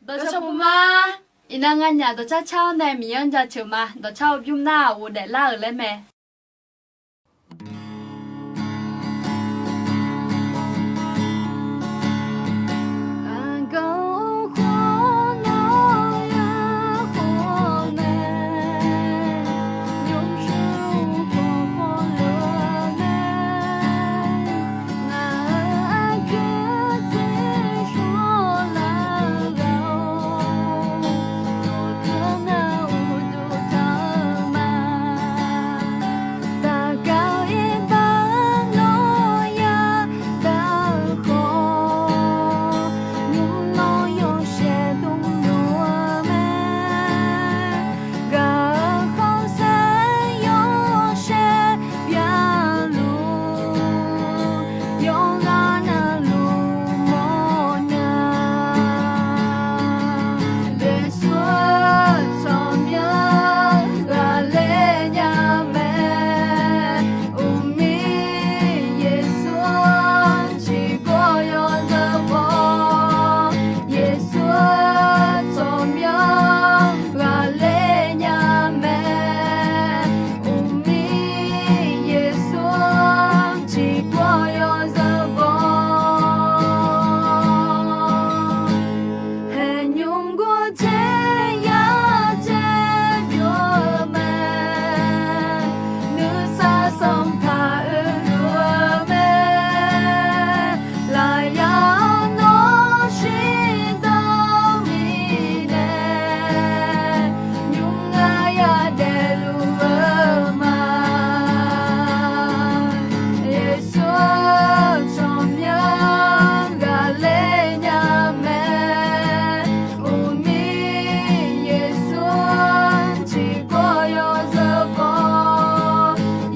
Đó cho bố ma. Ina ngân nhà đó cho cháu này mình ăn ra chiều mà. Đó cháu dùng nào vô để la ở lên mẹ.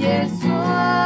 Yeshua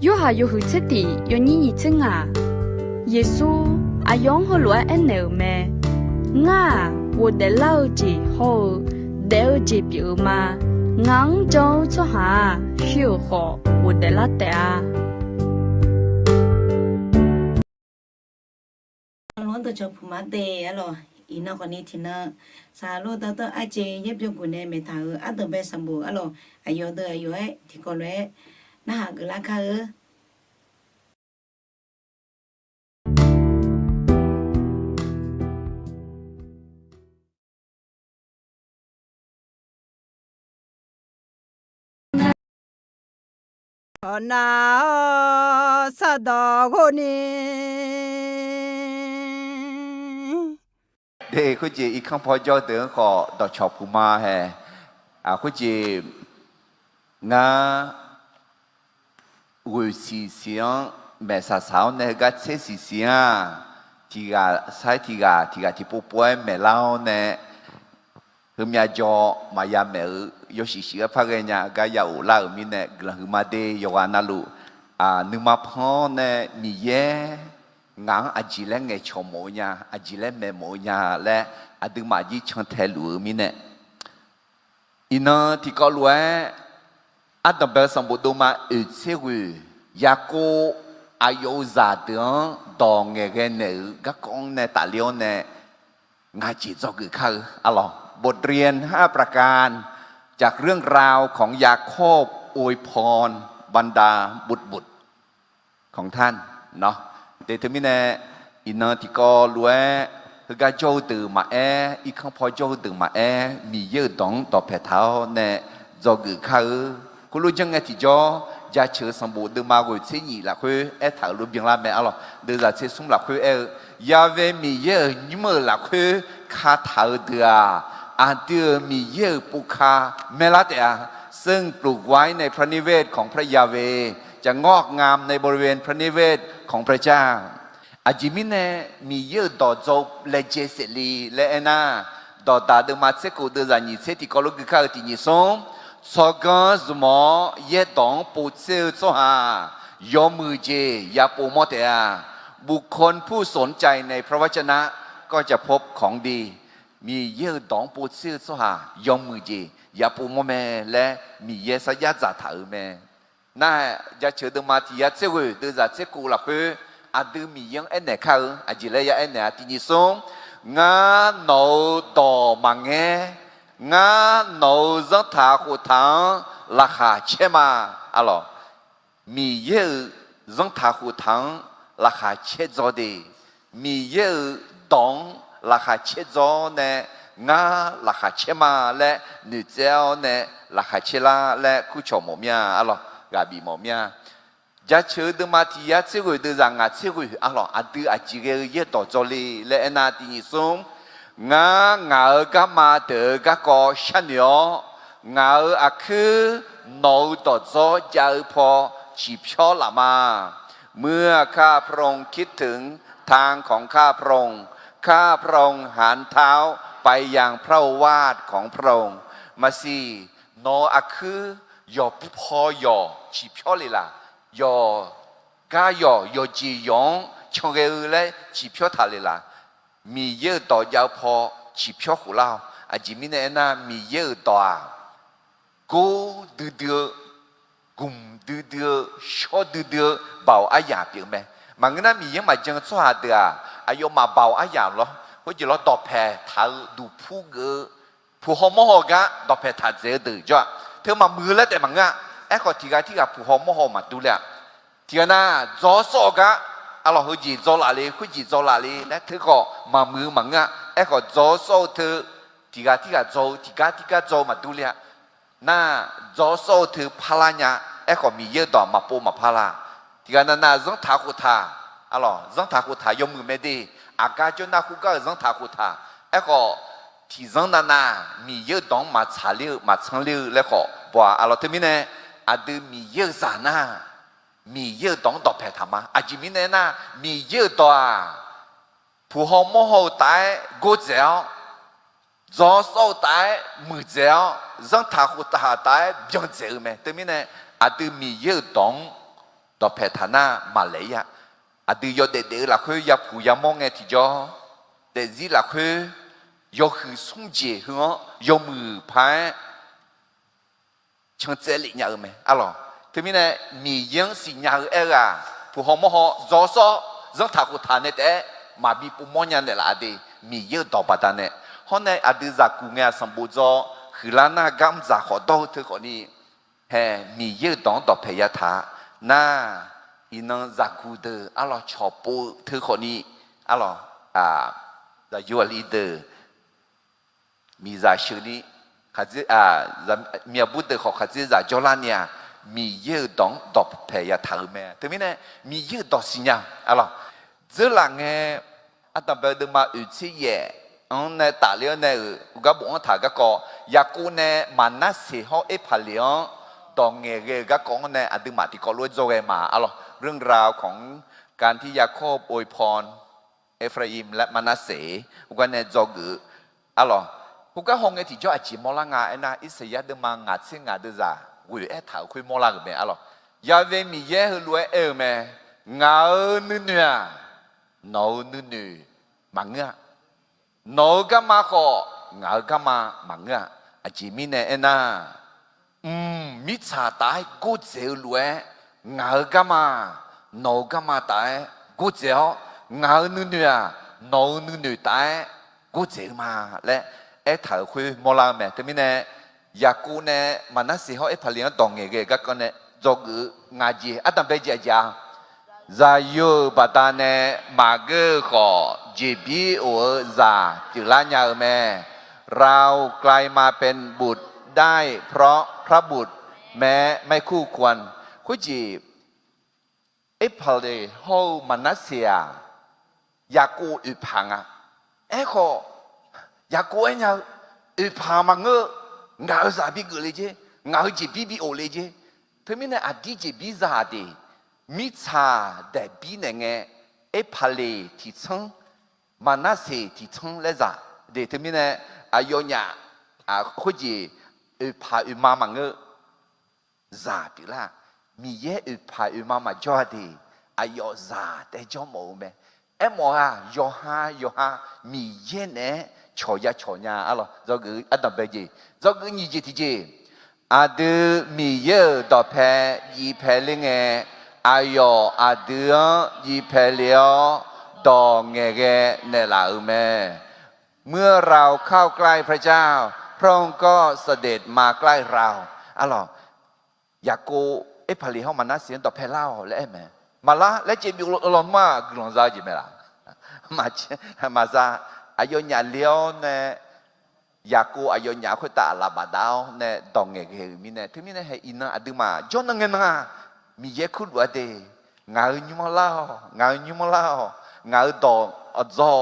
yo ha yo hu che ti yo ni ni chen a Yesu a yong ho lo en ne me nga wo de lao ji ho de ji bi ma ngang zhou cho ha xiu ho wo de la te a luôn tôi chụp mà tê á lo ý nó còn đi thì nó xa luôn tao tao ai chơi giúp cho quần này mày thở ăn từ bên sầm bù á lo ai vô từ ai vô ấy thì còn đấy nó hạ cứ lá khơi na sadagoni để khu chị ít không phải cho tưởng họ đọc chọc của ma hè khu chị nga người xì xiang mẹ sa sao nè gắt xe xì xiang thì thì bố bố mẹ lao nè hôm nay cho mà ya mẹ yo xì xì phát cái nhà cái ya ủ lao mi nè là hôm nay đây yo anh lu nương mà phong nè mi ye ngang chỉ là nghe cho mỗi nhà chỉ là mẹ mỗi nhà là đừng mà chỉ chọn theo lối mình nè ina thì có lối đầm bờ sông bồ đô mà ở xe quỳ ya cô ayo già tướng đò nghe cái nữ các con nè tài liệu nè ngài chỉ cho người khác lo บทเรียน5ประการจากเรื่องราวของยาโคบอวยพรบรรดาบุตรของท่านเนาะ để thứ mình nè in thì có lúa cái châu từ mà ít không phải châu từ mà mì dơ đóng tọt phải tháo nè do gửi khai cô lúc chẳng nghe thì cho gia chứa sản bộ từ mà rồi sẽ nhị là khuê thảo luôn biển la mẹ alo đưa ra sẽ xuống là khuê ya về mì dơ nhưng mà là khuê khá thảo từ đưa mì dơ bu kha mẹ lá tệซึ่งปลูกไว้ในพระนิเวศของพระยาเวจะงอกงามในบริเวณพระนิเวศของพระเจ้าอาจิมินเนมีเยอะต่อจบเลเจเสลีเลเอนาต่อตาเดมาเซกูเดจานิเซติโคโลกิคาตินิสงสกันสมอเยตองปูเซลโซฮายอมือเจยาปูมอเตอาบุคคลผู้สนใจในพระวจนะก็จะพบของดีมีเยอะตองปูเซลโซฮายอมือเจยาปูมอแมและมีเยสยาจาถาแมน่าจะเชื่อดมาที่ยัดเซกุเดจาเซกุละคือดูมียังเอ็นเนข้าจิเลยเอ็นเนที่นิสงงาโนต่อมังเงงาโนจังทาขุทังราคาเชมาอะไรมีเยอะจังทาขุทังราคาเชจอดีมีเยอะดองราคาเชจอเนงาราคาเชมาและนึเจ้าเนราคาเชลาและคู่ชมหมอมีอะไรกาบีหมอมีจะเชื่อดมาที่ยัดเชื่อดูrằngเชื่ออะไรดูจีเกย์ยัดต่อจอลีและนาทีนี้ส่งงาก็มาเดือก็ก่อฉันเนาะงาคือโนต่อจอจะพอจีบชอละมาเมื่อข้าพระองค์คิดถึงทางของข้าพระองค์หันเท้าไปยังพระวาทของพระองค์มาสิโนคือยอพอยอจีบชอเลยล่ะยอกายจียองชงเกลือเลยจีบชอทะเลละมีเยอะต่อยาวพอจีบชอหูเล่าจิมินเอน่ามีเยอะต่อกูดื้อกุมดื้อชอดื้อเบาอายาเปียงไหมมันก็น่ามียังมาจังสวาเดืออายุมาเบาอายาหรอเพราะจะเราตอบแพ้ถ้าดูผู้เกอผู้หอมหอกะตอบแพ้ถ้าเจอดื้อจ้ะเธอมามือแล้วแต่มันอะก็ที่กับผู้หอมหอมาดูแลที่น่ะจอสอกะเราเขาจีจอละเลยเขาจีจอละเลยและเธอก็มามือมังอะก็จอสอเธอที่กับจอที่จอมาดูแลน่ะจอสอเธอพลาเนี่ยก็มีเยอะต่อมาปูมาพลาที่น่ะจังทากุธาจังทากุธายมมือไม่ดีอากาศจนน่ะคุก็จังทากุธาก็ที่จังน่ะมีเยอะต้องมาชาเลี้ยวมาชังเลี้ยวแล้วก็บ่เราเธอมีเนี่ยดูมีเยอะสานะมีเยอะต้องตอบแทนธรรมะจิมินเนน่ะมีเยอะตัวผู้หอมหอตายกูเจ้าจอโซ่ตายมือเจ้าจังทาหุตาตายยังเจ้าไหมตัวมินเนดูมีเยอะต้อง ต่อเพฐานามาเลยอะอดียอเด็ดๆละคือยาผู้ยามองไงที่จอเด็ดจีละคือยอคือส่งเจี๋หัวยอมือพายช่างเจริญเนี่ยไหมอ๋อทีนี้เนี่ยมียังสิ่งอย่างอะไรผู้หอมหอจอซอจังทักอุทานเนี่ยแต่มาบีปุ่มมอยันเนี่ยละอดีมีเยอะต่อปัตตาเนี่ยเพราะในอดีจากกูเงียสมบูรณ์จอคือล้านหน้ากำจากขอโตเธอคนนี้เฮ้มีเยอะต่อเพยธาน่าอินังจากกูเดออ๋อชอบปูเธอคนนี้อ๋อจะยูลีเดอมีจากชื่อนี้ข้าจะมีบุตรของข้าจะจากจอลานีมีเยอะต่อเพยธาแม่ทีนี้เนี่ยมีเยอะต่อสิ่งอย่างอ๋อ这两个阿当别的嘛有些嘢，呢大了呢，我讲我睇嗰個，一個呢萬那時候一排了，當嘅嗰講呢阿啲嘛啲個攞做嘅嘛，啊咯，เรื่องราวของการที่ยาโคบอวยพรเอฟราอิมและมานาเส我講呢做嘅，啊咯，我講紅嘅ที่做อาชีพมอลางานะอิสยาเดมางาเสียงาเดซ่าวิเอถาวคุยมอลาง嘅อ่ะ咯，ยาเวมีเยอะรวยแม่งาเนื้อno nu manga no gama ko nga gama manga ajimi ne ena mi cha tai go zeu lue nga gama no gama tai go zeu nga nu no nu tai go zeu ma le e thao khui mola me te mi ne yaku ne manasi ho e phalian dong nge ge ga ko ne jog nga ji atam be ja ja za yu bata ne ma ge ko ji bi o za จึงละยาแม่เรากลายมาเป็นบุตรได้เพราะพระบุตรแม้ไม่คู่ควรคุจิเอพาเลโฮมานัสเซียยากูอุพังอ่ะเอโคยากูเอ็นยาอุพังมังเงงาซาบิกเลยเจงาจิบิบิโอเลยเจทำไมเนี่ยอดีจิบิซาดีมิชาแต่บีเนี่ยไงเอพาเลที่ชั้งมานาเซที่ชั้งเลยจ้ะเดี๋ยวทำไมเนี่ยอายุเนี่ยคุจิพามามังเงซาบิละมีเยอะพามาจอดีอายุซาแต่จอมเอาไหมเอ็มว่าโยฮามีเยอะเนี่ยชอยาอะไรจอกืออันดับเบจีจอกือยี่จีที่จีอาดูมีเยอะต่อแพ้ยี่แพ้ลิงเงอายุอาดูยี่แพ้เลี้ยวต่อเงเกเนลาอุเมเมื่อเราเข้าใกล้พระเจ้าพระองค์ก็เสด็จมาใกล้เราอะไรอยากกูเอพาลีเขามานัดเสียงต่อแพ้เล่าแล้วไหมมาละแล้วจีบิวลงมากลงซาจีไหมล่ะมาซาอายุเนี่ยเลี้ยวเนี่ยอยากกูอายุเนี่ยคุยตาลาบดาวเนี่ยดองเงเกมีเนี่ยที่มีเนี่ยให้อินะอดีมาจนนั่งเงินนะมีเยอะขึ้นว่าเดงาอยู่มาเล่างาดอกอจอ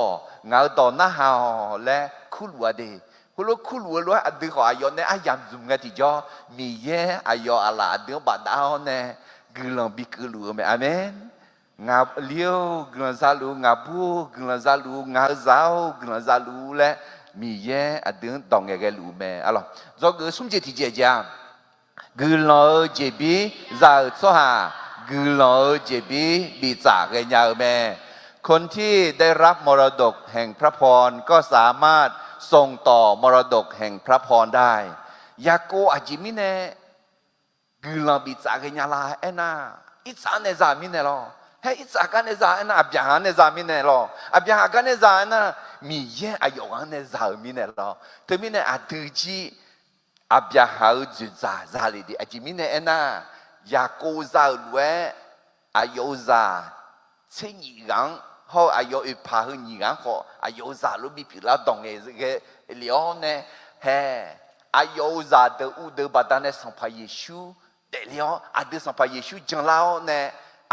งาดอกหน้าหาวและขึ้นว่าเดคุณรู้คุณรู้ว่าอดีของอายุเนี่ยอายังจุ่มกันที่จอมีเยอะอายุอะไรอดีบดาวเนี่ยกลังบิกลัวไหมอาเมนงาเลี้ยวกลังซาลูงาบูกลังซาลูงาเจ้ากลังซาลูและมีเยอะอดีตองเงเกลูไหมอ๋อจอคือสมเจติเจจามกลังเจบีจะสหากลังเจบีบิจากเงยาวไหมคนที่ได้รับมรดกแห่งพระพรก็สามารถส่งต่อมรดกแห่งพระพรได้ยาโกอาจิมิเนกลังบิจากเงยาลาเอ็น่าอิสานเนซามิเนลอเฮ้อิสากันเนซาเอ็น่าอับยาฮันเนซามิเนลออับยาฮันเนซาเอ็น่ามีเยอะอายุกันเนซามิเนลอเธอมิเนอาตุจีอับยาฮันจุซาซาลีดีอาจิมิเนเอ็น่ายาโกซาลเวอายุซาเชญิรังเขาอายุอุปาหุญิรังเขาอายุซาลุบิพิลาดงเอเกเลียวเนเฮอายุซาเดอุเดบัดานเนสัมภาเยชูเดเลียวอาเดสัมภาเยชูจังลาวเน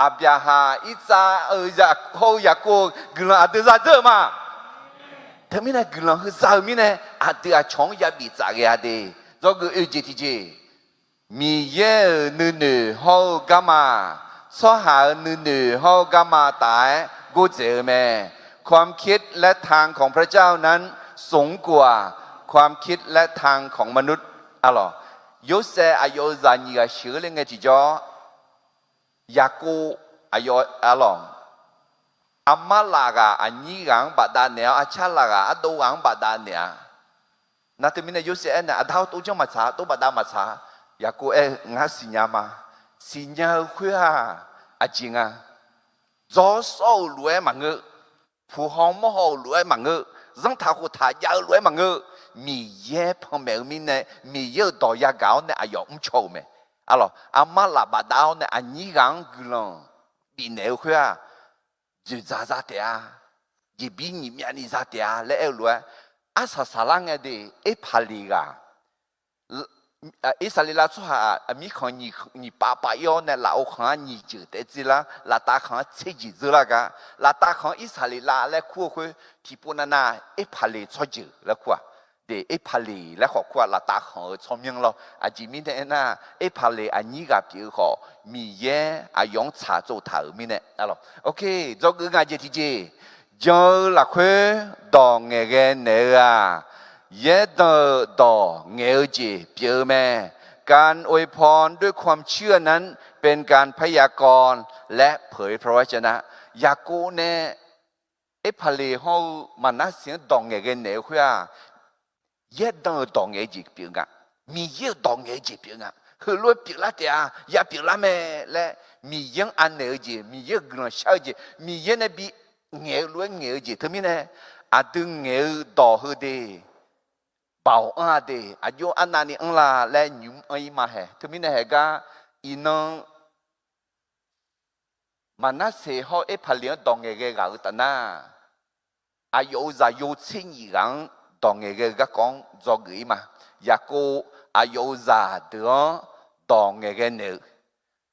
อับยาฮาอิซาจะเขาอยากกูกลังอาเดซาเจอมาทำไมเนี่ยกลังคือซามิเนี่ยอาเดอาชงยาบิจากเกอาเดจอกอุจิติเจมีเยนูเขากามาสหานูเขากามาตายกูเจอแม่ความคิดและทางของพระเจ้านั้นสูงกว่าความคิดและทางของมนุษย์อะไรโยเซอายุซานีกาชื่อเรื่องไงที่จอ ยากูอายอะลองอามาลากาอันนี้กังบาดาเนียอาชาลากาอัดวังบาดาเนียนั่นที่มีในยุคเอ็นเนี่ยอัดเท้าตัวจังมาช้าตัวบาดามาช้ายากูงาสิญญามาสิญญาคุยอาจริงจอสเอารวยมังเงผู้ห้องมหารวยมังเงรังท้าหูท้ายารวยมังเงมีเย่พงเมลมีเนี่ยมีเยอะต่อยาเก่าเนี่ยอายุไม่ชอบไหมอะหรออามาลาบาดาวเนี่ยอันนี้กังกุลปีเนลคุย就咋咋的啊，一比你面你咋的啊？来二路，阿萨萨啷个的一拍里个，一萨里拉出哈，米看你爸爸要呢，老看你就得知啦，拉大看自己知啦个，拉大看一萨里拉来哭哭，提不那那一拍里出就来哭啊。de e phali la kho kwa la ta kho chomyang lo a ji mi de na e phali a ni ga pi kho mi ye a yong cha zo ta mi ne alo okay zo ge ga je ti je jo la khwe do nge ge ne a ye do nge ji pi me การอวยพรด้วยความเชื่อนั้นเป็นการพยากรณ์และเผยพระวจนะยากูเนเอพาเลเฮามันน่าเสียงดองเงเกเนคุย一当当个几表啊，米一当个几表啊，后来表了的啊，也表了没来，米一按那几，米一个小几，米一那比眼乱眼几，他们呢，啊都眼到后的，保安的，啊有安那里安啦来牛安嘛嘿，他们呢还个伊能，嘛那时候一拍两当个搞的呐，啊有啥有钱人。当个个讲做个嘛，也个啊有啥的当个呢？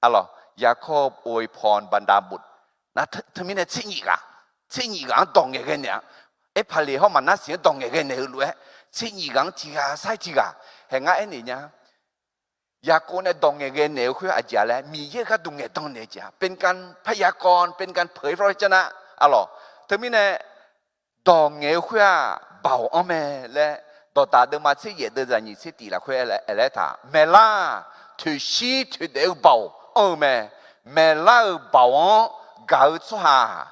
啊咯，也可อวยพรบรรดาบุตร那他们的亲戚当个呢？一拍里好嘛那些当个呢路，亲戚几个晒几个，系俺一年呀，也个呢当个呢佢อาจารย์แล้วมีเยอะก็ตรงตรงเนี่ยจ้ะเป็นการพยากรณ์เป็นการเผยพระวจนะอะ咯他们呢当个佢保安们来，到大的嘛，这也都让你去地了，快来他，没啦，推西推的保安们，没啦保安搞出哈，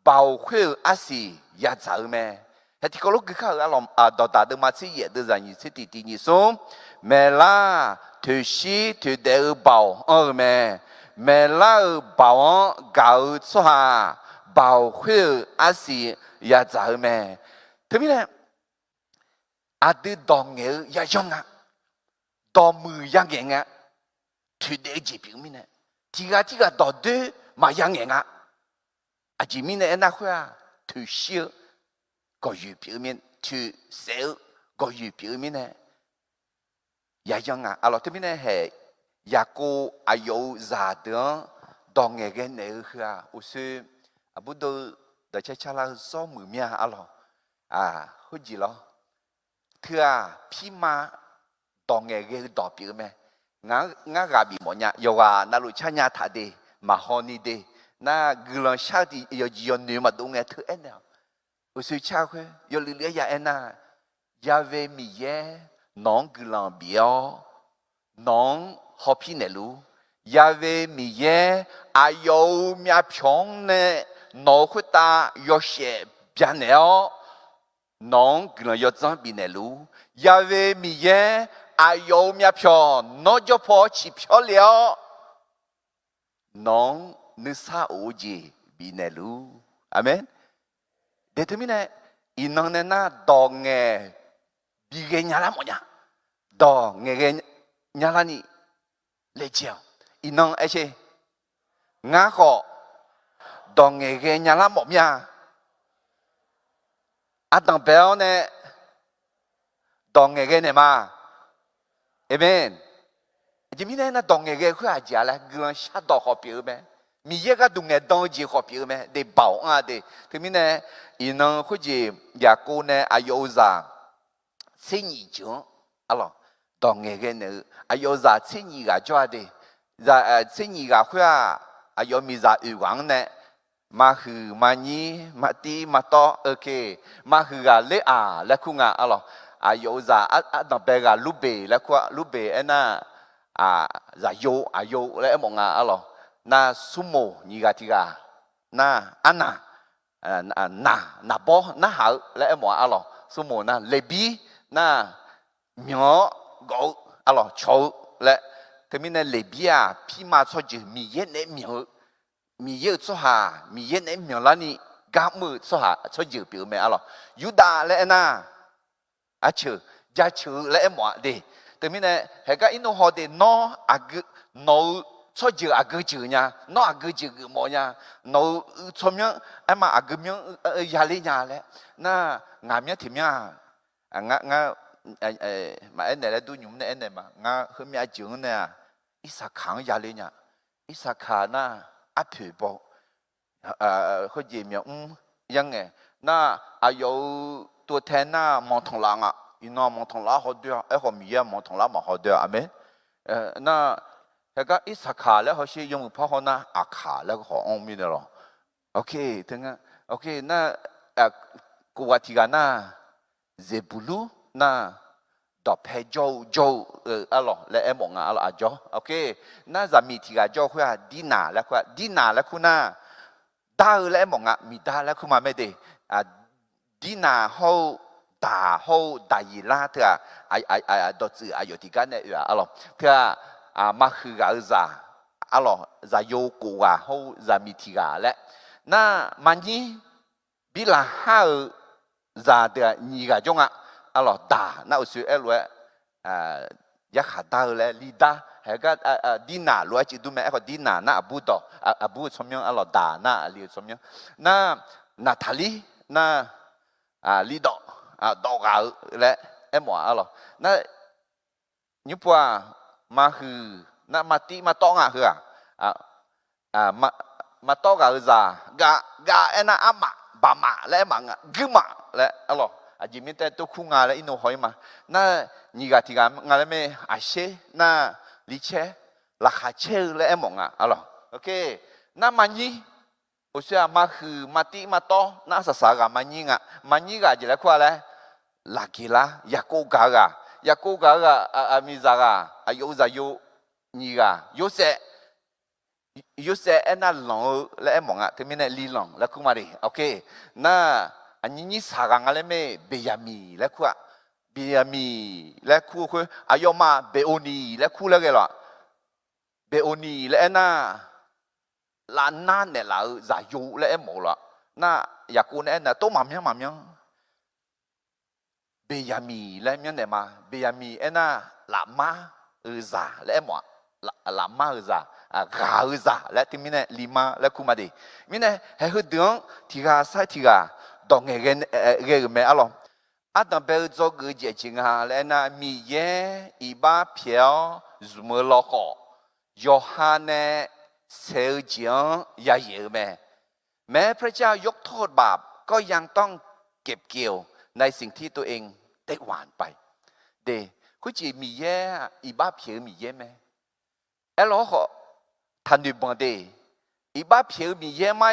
保会阿是也走咩？还提个路个靠阿龙啊，到大的嘛，这也都让你去地你说，没啦，推西推的保安们，没啦保安搞出哈，保会阿是也走咩？他们呢？ada dong ngel ya yong do mu yang ngeng tu de ji pi mi ne tiga do de ma yang ngeng a ji mi ne na khwa tu shi go yu pi mi tu se go yu pi mi ne ya yong alo tu mi ne he ya ko ayo za de dong ngel ge ne khwa u su abu do da cha cha la so mu mia alo hu ji lo thưa phi ma tòng nghề ghê đỏ biểu mẹ ngã gà bị mọi nhà yêu na lụi cha nhà thà đi mà họ đi đi na gửi sao thì yêu yêu nữ mà đúng nghe thứ em nào ở suy cha khơi yêu lưỡi lưỡi ya em na ya về mi ye nón gửi biểu nón họ phi nè lu ya về mi ye ayo mía phong nè nó khuyết ta yêu sẽ biến nèoน้องกลัวจะบีเนลูยาเวมีเยอายุมีพอนอจะพอชิพอเลี้ยวน้องนึกซาโอจีบีเนลูอาเมนเดี๋ยวนี้เนี่ยอีน้องเนี่ยน่าดองเงบีเกญาละมั้งดองเงญาละนี่เลี้ยวอีน้องไอ้เช่งาขอดองเงญาละมั้งอาตังเปล่าเนี่ยตองเงี้ยเนี่ยมาเอเมนจะมีเนี่ยนะตองเงี้ยคืออาจจะละกลัวชาดอกขอบเปล่าไหมมีเยอะก็ตรงเงี้ยตองจีขอบเปล่าไหมเดี๋ยวเบาเดี๋ยวที่มีเนี่ยอีน้องคุยอยากกูเนี่ยอายุจะเส้นยี่จุดอะไรตองเงี้ยเนี่ยอายุจะเส้นยี่ก็จอดจะเส้นยี่ก็คืออายุมีจะอยู่วังเนี่ยมาคือมานี้มาตีมาต่อโอเคมาคือกาเละแล้วคุณอะไรอายุจะตั้งแต่กาลูเบแล้วคุณลูเบน่ะจะโยอายุแล้วมองอะไร na sumo ni ga tiga na ana na bo na hao le mo alo sumo na lebi na myo go alo chou le thế mình là lebi à pi ma cho chữ mi yên nè myo mi yên cho hà mi yên nè myo là ni gam mưa cho hà cho chữ biểu mẹ alo yuda le na à chữ giá chữ le mo đi thế mình là hệ cái ino họ de no ag no cho chữ ag chữ nha no ag chữ mo nha no cho miếng em mà ag miếng ya li nha le na ngà miếng thì miếng ngà mà anh này là tôi nhúng này anh này mà ngà hôm nay chữ này ít sa kháng ya li nha ít sa khá na áp phê bộ có gì miếng yang nghe na ayo tôi thấy na mong thong lang à ino mong thong lá họ đưa ai họ mi mong thong lá mà họ đưa amen na cái ít sa khá là họ sẽ dùng phao họ na khá là họ ông mi rồi ok thế nghe ok na cô thì cái na zebulu na đọc hệ châu alo là em mong alo ajo ok na zami thì cái châu khoa dina là khu na đa là em mong mi đa là khu mà mấy đi dina hậu đa hậu đại la thế đó chữ ayo thì cái này alo thế mà khử cái gì alo za yo cô hậu zami thì cái lẽ na mani bila hao za de ni ga jong alo da na usu elwe ya khata le lida he ga dina lo chi du me ko dina na abu do abu somyong alo da na li somyong na natali na lido do ga le em mo alo na như pa ma hư na mati ma to nga hư ma to ga za ga ena ama ba ma le ma guma le alo chỉ biết tôi không ngờ là ino hỏi mà na như cái thì cái ngờ là mấy xe na lý xe là khai xe là em mong alo ok na mani ở xe mà hư mà tí mà to na sa cái mani cái chỉ là qua là kia là ya cô gà mi ra gà yêu ra yêu như gà yêu xe em na lòng là em mong thì mình là li lòng là không mà đi ok na anh nhỉ sagang ale me beyami la kwa beyami la khu khu ayoma beoni la khu la cái lo beoni la na la na ne la za yu la em mo la na ya ku ne na to mam yang beyami la mian ne ma beyami na la ma za la em mo la ma za ga za la ti mine lima la khu ma di mine he hu dong ti ga sai ti ga dong cái咩啊咯？當別做個節慶下咧，那米耶一把票怎麼落河？約翰呢小將也有咩？แม้พระเจ้ายกโทษบาปก็ยังต้องเก็บเกี่ยวในสิ่งที่ตัวเองได้หว่านไปเด็กคุณจีมีเย่อีบ้าเพียวมีเย่ไหมเอลล์เขาทันดูบังเดอีบ้าเพียวมีเย่ไหม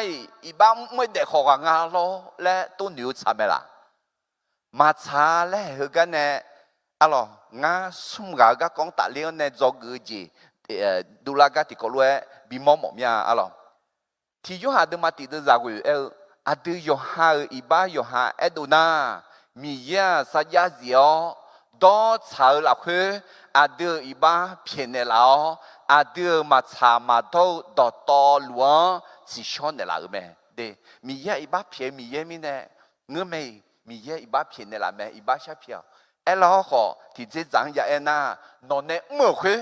อีบ้าไม่ได้ขอกงาโลและตัวนิ้วทำไมล่ะมาชาและเฮกันเนี่ยอะไรงาสุ่มกากกองตะเลี้ยนเนี่ยจอกจีดูแลกันที่เขาเลยบีมอมเนี่ยอะไรที่ยูฮาเดมาติดจากวิเอลอาดูยูฮาอีบ้ายูฮาเอดูนามีเยอะสัญญาเสียวดอชาวหลักคืออาดูอีบ้าเพียงเนล่าอาดูมาชามาโตดอตอหลวงสิชอนเนล่าเมเดมีเยอะอีบ้าเพียงมีเยอะมีเนี่ยเงื่อไม่มีเยอะอีบ้าเพียงเนล่าเมอีบ้าชาเพียวเอลล์เขาที่จะจังยาเอ็น่านอนเนมื่อคือ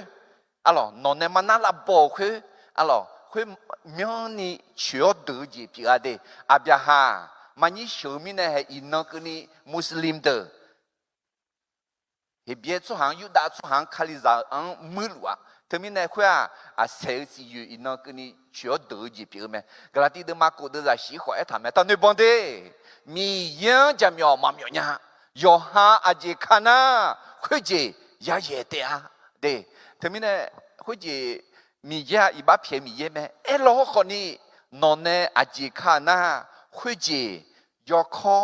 อะไรนอนเนมันน่าละบอกคืออะไร会明年学德语比较的，阿边哈，嘛你小米呢还因那个呢穆斯林的，he别出行又打出行卡里扎没路啊，他们呢会谁是有因那个呢学德语比较咩？格拉蒂的马古的在喜欢他们，但你帮的，米样就苗嘛苗呀，要哈阿姐看呐，或者也的啊，对，他们呢或者。มีเยอะอีบ้าเพียมีเยอะไหมเออเราคนนี้นอนเนี่ยอาจีข้านะคุยจียอคอ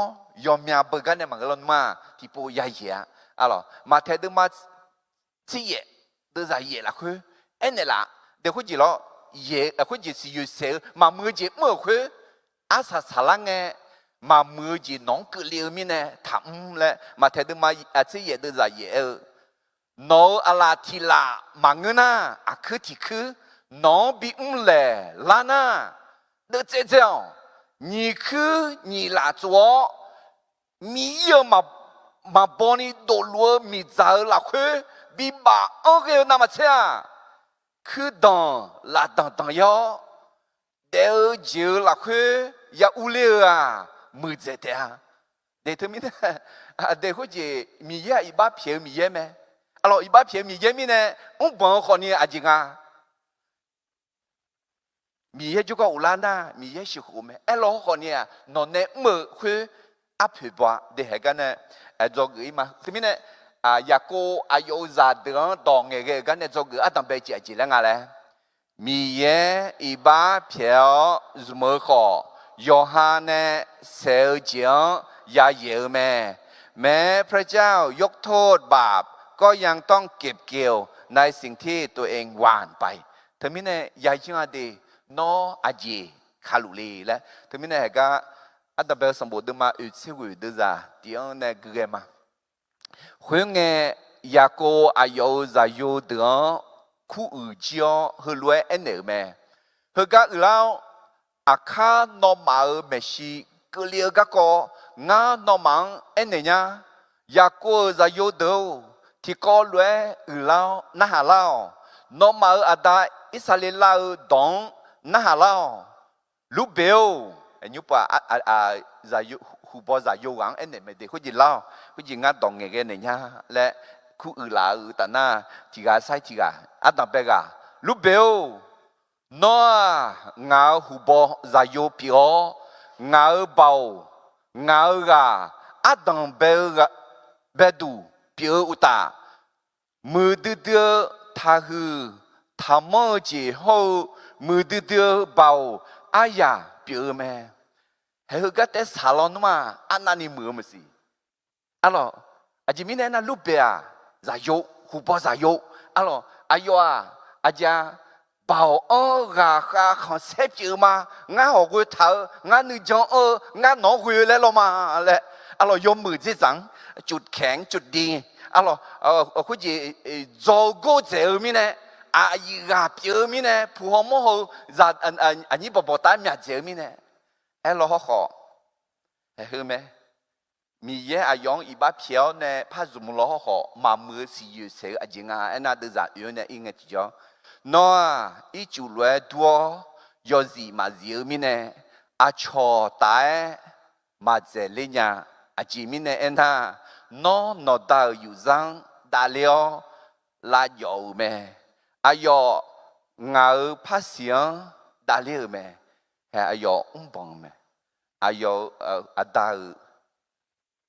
ยอมยาเบิกกันเนี่ยมันก็ล้นมาที่ปูยาเหี้ยอะไรมาเทดึงมาที่เย่ดึงใจเย่ละคือเอ็นเนี่ยละเดี๋ยวคุยจีเรา也或者是有时嘛มือจีเมื่อคืออาสาสาลังเงมามือจีน้องกุเลียวมีเนี่ยทำและมาเทดมาอาเซียดจะเยอะน้องอาลาทีลามาเงินน่ะอาคือที่คือน้องบีแหล่ลาน่ะเด็กเจ้านี่คือนี่ลาจัวมีเยอะมาบอนี่โดลัวมีใจละคือบีบาโอเคน่ามาเชื่อคือดองลาดองยอเดี๋ยวเจอละคืออย่าอุเลียมือเจ็ดเดี๋ยวทั้งนี้นะเดี๋ยวเขาจะมีเยอะอีบ้าเพียวมีเยอะไหมalorsอีบ้าเพียวมีเยอะมีเนี่ยบอกคนนี้อาจริงอ่ะมีเยอะจุกอุลานะมีเยอะสิหูไหมalorsคนนี้นอนเนี่ยมือคืออัพผิดบ่เดี๋ยวกันเนี่ยจอกอีมาทั้งนี้เนี่ยอยากกูอายุจะเดือดดองเงี้ยกันเนี่ยจอกอัตตาเบจิอาจิแล้วไงล่ะมีเยอีบ้าเพียวสมขอยอหันเนี่ยเสียจริงอย่าเยอะแม้พระเจ้ายกโทษบาปก็ยังต้องเก็บเกี่ยวในสิ่งที่ตัวเองหว่านไปทั้งนี้เนี่ยยายจึงอาดีนออาจีคาลุลีและทั้งนี้เนี่ยก็อัตเบลสมบูรณ์มาอุทิศวิดจ้าที่อันเนี่ยเกี่ยมาหวยเงี้ยยาโกอายุจะอยู่เดือนคู่อื่นเจ้าหือรวยเอ็นเนอร์แม่หือก็แล้วอาคานอมาเมชิก็เลี้ยงก็งานอมังเอ็นเนี่ยยาโกจะอยู่เดือนที่ก็รวยแล้วน่าเล่านอมาอาดาอิสราเอลดองน่าเล่าลูเบลยุบว่าจะอยู่หูบอจะอยู่หวังเอ็นเนี่ยไม่ได้คุยเล่าคุยงานดองเงี้ยเนี่ยและคู่อื่นละแต่น่าที่กาใส่ที่กาอันนั้นเป็นกาลูเบลนัวงาหูบอจะอยู่พิโองาเบางากาอันนั้นเป็นดูพิโออุตามือดื้อท่าหือทำมั่วจีโฮมือดื้อเบาอายาพิโอแม่เฮ้ยก็แต่สารนมาอันนั้นนี่มือมันสิอ๋ออาจจะมีเนี่ยนะลูเบียจะอยู่หูบอจะอยู่อ๋ออายุอาจจะเบากาของเสพจืดมางาหัวกุยเท้างาหนึ่งจังงาหนอกุยแล้วลงมาเลยอ๋อยมมือที่สังจุดแข็งจุดดีอ๋อคุณจีโจโก้เจอมีเนี่ยอาอีกาเจอมีเนี่ยผู้ห้องโมโหจะอันนี้บอกตายมีเจอมีเนี่ยอ๋อขอเห็นไหมมีเยอะอายุอีบ้าเพียวเนี่ยพระจุมล้อขอมามือสิอยู่เสียจริงอ่ะอันนั้นเดี๋ยวอยู่เนี่ยอิงเงี้ยจ้ะน้ออีจุลวยดัวยอซีมาเสียมีเนี่ยอาชอตายมาเจริญญาอาจิมีเนี่ยอันนั้นน้อนอดาวอยู่จังดาเลียวลาโยแม่อายุเงาพระเสียงดาเลียวแม่อายุบังแม่อายุอาดา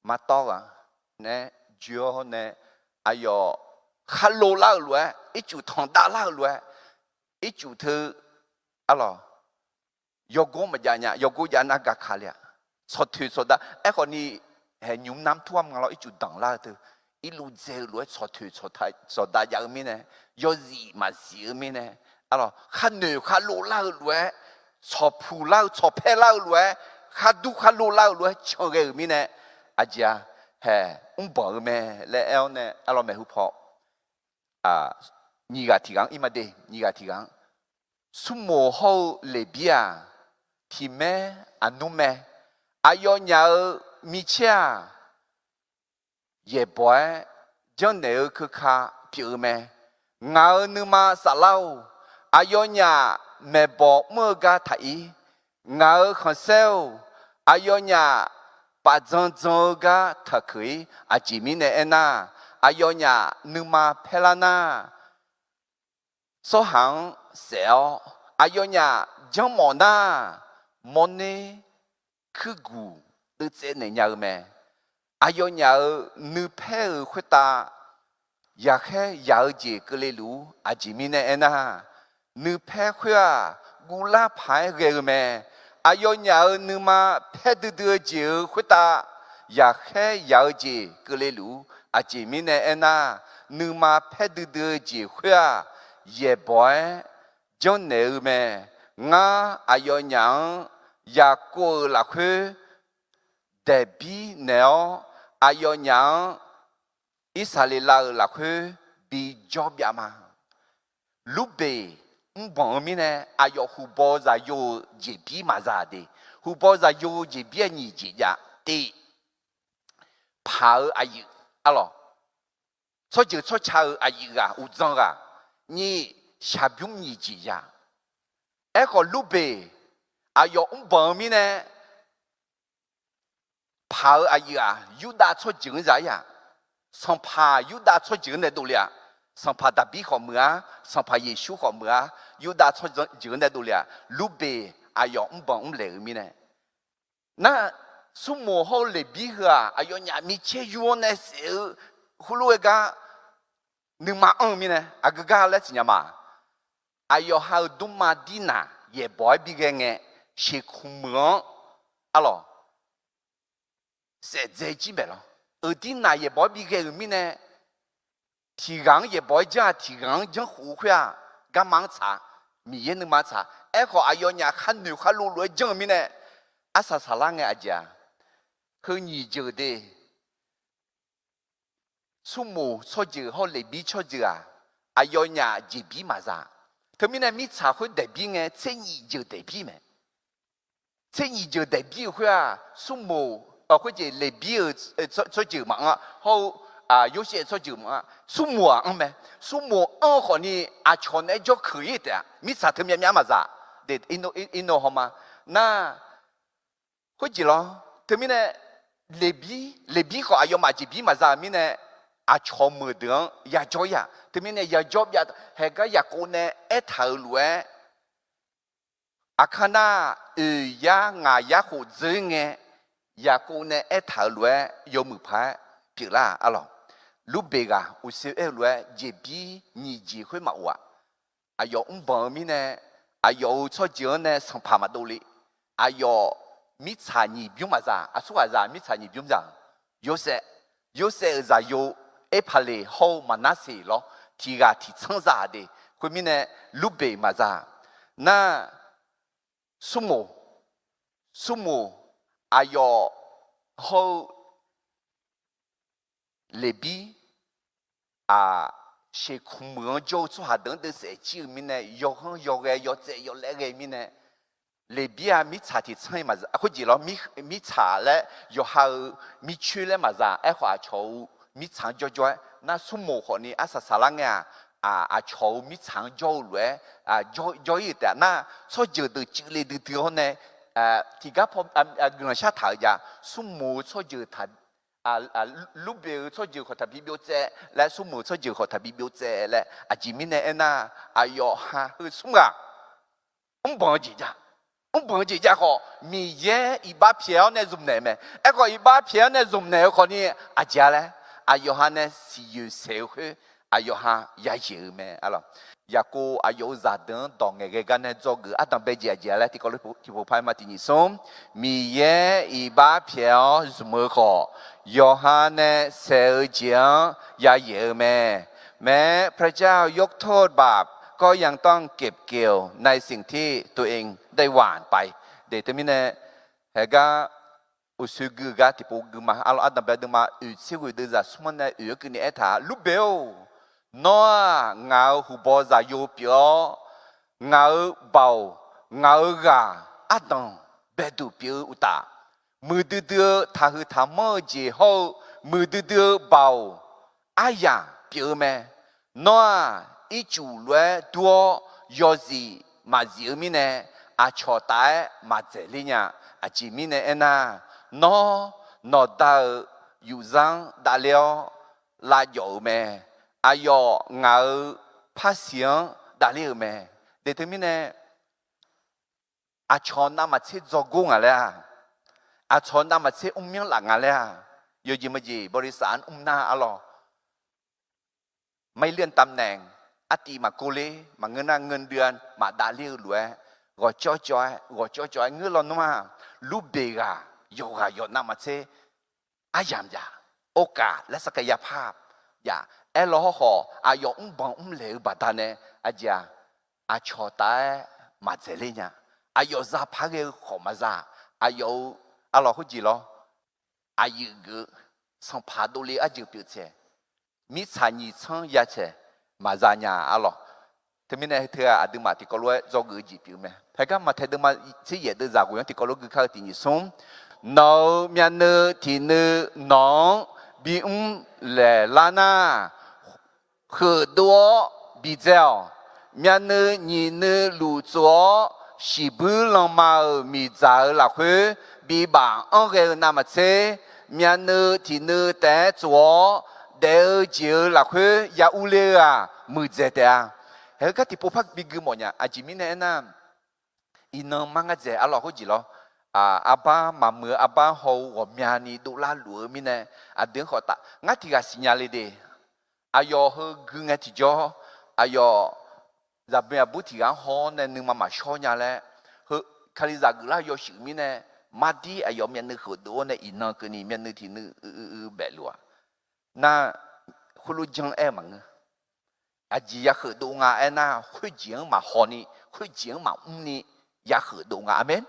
มาต่อเนี่ยจ่อเนี่ยอายุฮัลโหลเล่าเลยอีจุดทองดาเล่าเลยอีจุดเธออะไรยกกูไม่ยาเนี่ยยกกูยานักขาเลียสดถือสดได้ไอ้คนนี้เห็นยุ่งน้ำท่วมกันเราอีจุดดังล่าเธออีลูเจอเลยสดถือสดได้สดได้ยังมีเนี่ยยอซีมาเสียมีเนี่ยอะไรขันเหนือขันโลเล่าเลยสอบผู้เล่าสอบแพ้เล่าเลยขันดูขันโลเล่าเลยชอบเรื่องมีเนี่ยอาจารย์บอกแม่แล้วเนี่ยเราไม่รู้พอนี่ก็ที่กังอีมาเดนี่ก็ที่กังสมมติเขาเลบียที่แม่อนุแม่อายุเนี่ยมีเชื่อเย่บ่อยจังเนี่ยคือข้าพี่แม่เงาหนึ่งมาสลาวอายุเนี่ยแม่บอกเมื่อกาไทยเงาของเซลอายุเนี่ยปัจจุบันก็ถ้าเคยอาจิมิเนี่ยนะอายุเนี่ยนึกมาเพลานาสหังเสียวอายุเนี่ยจังมอนาโมเนคือกูดูเจเนี่ยยังไงอายุเนี่ยนึกเพลขุตาอยากให้ยาวจีก็เลยรู้อาจิมิเนี่ยนะนึกเพลขุยกูลาพายเรื่องแม่อายุเนี่ยนึกมาเพดเดือจีขุตาอยากให้ยาวจีก็เลยรู้อาจิมิเนี่ยนะนึกมาเพดเดือจีขุยเย่บ่อย cho nếu mà ngã ai yo nhang ya cô là khơi để bi nếu ai yo nhang Israel là khơi bị job ya mà lúc bề bọn mình này ai yo hu bo za yo je bi mà ra đi hu bo za yo je bi ni ji ya đi phá ai alo cho chữ cho cha ai ga u zong ga ni xa biung ni ji ya ai có lúc bề ai yo bọn mình này phá ai yu da cho chữ ra ya song phá yu da cho chữ này đủ lià song phá đặc biệt họ mưa song phá Giêsu họ mưa yu da cho chữ này đủ lià lúc bề ai yo bọn lệ mình này na số mồ hôi lệ bi hả ai yo nhà mi che yu này sẽ hulu ga nương mà mình này à cái ga là gì nhá mà ai yo hao dum ma dina ye boy bi cái nghe sẽ không mưa alo sẽ dễ chi vậy lo ở dina ye boy bi cái mình này thì gang ye boy cha thì gang chẳng hú khoa ga mang cha mi ye nương mà cha ai họ ai yo nhà khăn nữ khăn lu lu chẳng mình này asa salang nghe aja hơi nhị giờ đi số mù số giờ họ lấy bi cho giờ ai yo nhà chỉ bi mà ra thế mình này mi cha hơi để bi nghe thế nhị giờ để bi mà thế nhị giờ để bi khoa số mù或者嚟比出字嘛啊，好有些出字嘛，数目啊，数目可能全呢就可以的，没啥特别嘛咋，对，ino好吗？那或者咯，特别呢，嚟比个有嘛，就比嘛咋，咪呢全没得也做呀，特别呢也做呀，那个也个呢头路看那呀呀好真嘅。ya cô ne thảo lúa yo mực phá việc là alo lúc bề ga u siêu lúa dễ bi nhị gì khơi mạo à ayo bờ mi ne ayo cho chữa ne sang phá mà đâu li ayo mi cha nhị biếng mà ra à số ra mi cha nhị biếng ra yo se ra yo phá lệ hậu mà nát xì lo thì ga thì chẳng ra đi khơi mi ne lúc bề mà ra na sumo ayo ho lebi she kumung jo cho ha deng de se chi mi ne yo hong yo ge yo ze yo le ge mi ne lebi mi cha ti chai ma za ho ji lo mi cha le yo ha mi chu le ma za ai hua chou mi chang jo jo na su mo ho ni asa salang ya chou mi chang jo lue jo yi da na so je de chi le de de ho ne thì các phong người sát thải ra số mù số dư thật lúc biểu số dư họ thà bị biểu chế lại số mù số dư họ thà bị biểu chế lại chỉ mình này na yo ha hơi sung ông bảo gì ra họ mi ye iba phiếu này dùng này mà có iba phiếu này dùng này họ ni cha lại yo ha này si yêu sẹo hơi yo ha ya yêu mà alo ya cô ayo gia đình đong nghe cái này cho người adam bây giờ giờ lại thì có lúc thì bộ phim mà thì nhỉ xong mi ye iba phiếu dùng mơ họ Yohane seo jiang ya yêu màพระเจ้ายกโทษบาปก็ยังต้องเก็บเกี่ยวในสิ่งที่ตัวเองได้หว่านไปเดี๋ยวนี้เนี่ยเฮก้าอุสุกุกาที่ปูกุมาอัลอาดัมเบดมาอุสิกุเดซ่าสมันเนี่ยอุกุนี่เอธาลูเบลนัวเงาหูบอซาโยเปียวเงาเบาเงากาอาดัมเบดูเปียวอุตามือดื้อถ้าคือทำมือเจ้ามือดื้อเบาอายาเปียวแม่นัวอีจูเล่ตัวยอซีมาเสียมินเน่ชอตายมาเจริญเนี่ยจิมินเน่น่ะนอดาอยู่จังดาเลียวลาโยแม่ยอเงาพัศยงดาเลียวแม่เดี๋ยวมินเน่ชอนน้ำมาเช็ดจงอะไรชอนน้ำมาเช็ดเมียงหลังอะไรโยจิมจีบริษัทหน้าอะไรไม่เลื่อนตำแหน่งตีมาโกเลมาเงินเดือนมาดาเลียวรวยก็จ่อยเงินเราหนุ่มลูเบกาโยกาโยนามาเชอายามยาโอกาสและศักยภาพอย่าเอลล์ห่ออายองบังเลวบัดานเนอาจารย์ อาชอตายมาเจริญเนี่ยอายอซาพักเอขอมาซาอายออะลอฮุจิลออายุกสังพาดุลีอาจุปิวเชมิชานีชังยาเชมาซาญาอะลอทมินเธออาดึมาที่กลัวจอกุจิปิวเมเพก็มาเธอดึมาที่เยดจากุยที่กลัวกุเขาที่นิสมนอมีนที่นน้องบีเลลานา很多比较มีน你呢路左是不能嘛米在那会比吧安个那么车มีนที่นแต่左เดี๋ยวเจอ那会ยาอุเลอะมือเจเดียเฮ้ยก็ที่พวกบิกมเนี่ยอาจิมิเนี่ยนะอินมังเจอะลอฮุจิลออาบ้ามาเมื่ออาบ้าเขาว่ามีอันนี้ดูแลหลวมิเนี่ยอาเดือนขอตางั้นที่ก็สัญญาเลยเดอายอเฮกึ่งที่จ่ออายอจะเป็นบุตรกันฮอนเนี่ยนึกมาชอบเนี่ยแหละเฮคาลิจากลายอชิมิเนี่ยมาดีอายอมีนึกหัวดูเนี่ยอินนักนี่มีนึกที่นึกแบบลัวน่าคุณรู้จังมั้งอาจีอยากหัวดูงาน่าคุยจังมาฮอนี่คุยจังมานี่อยากหัวดูงาอเมน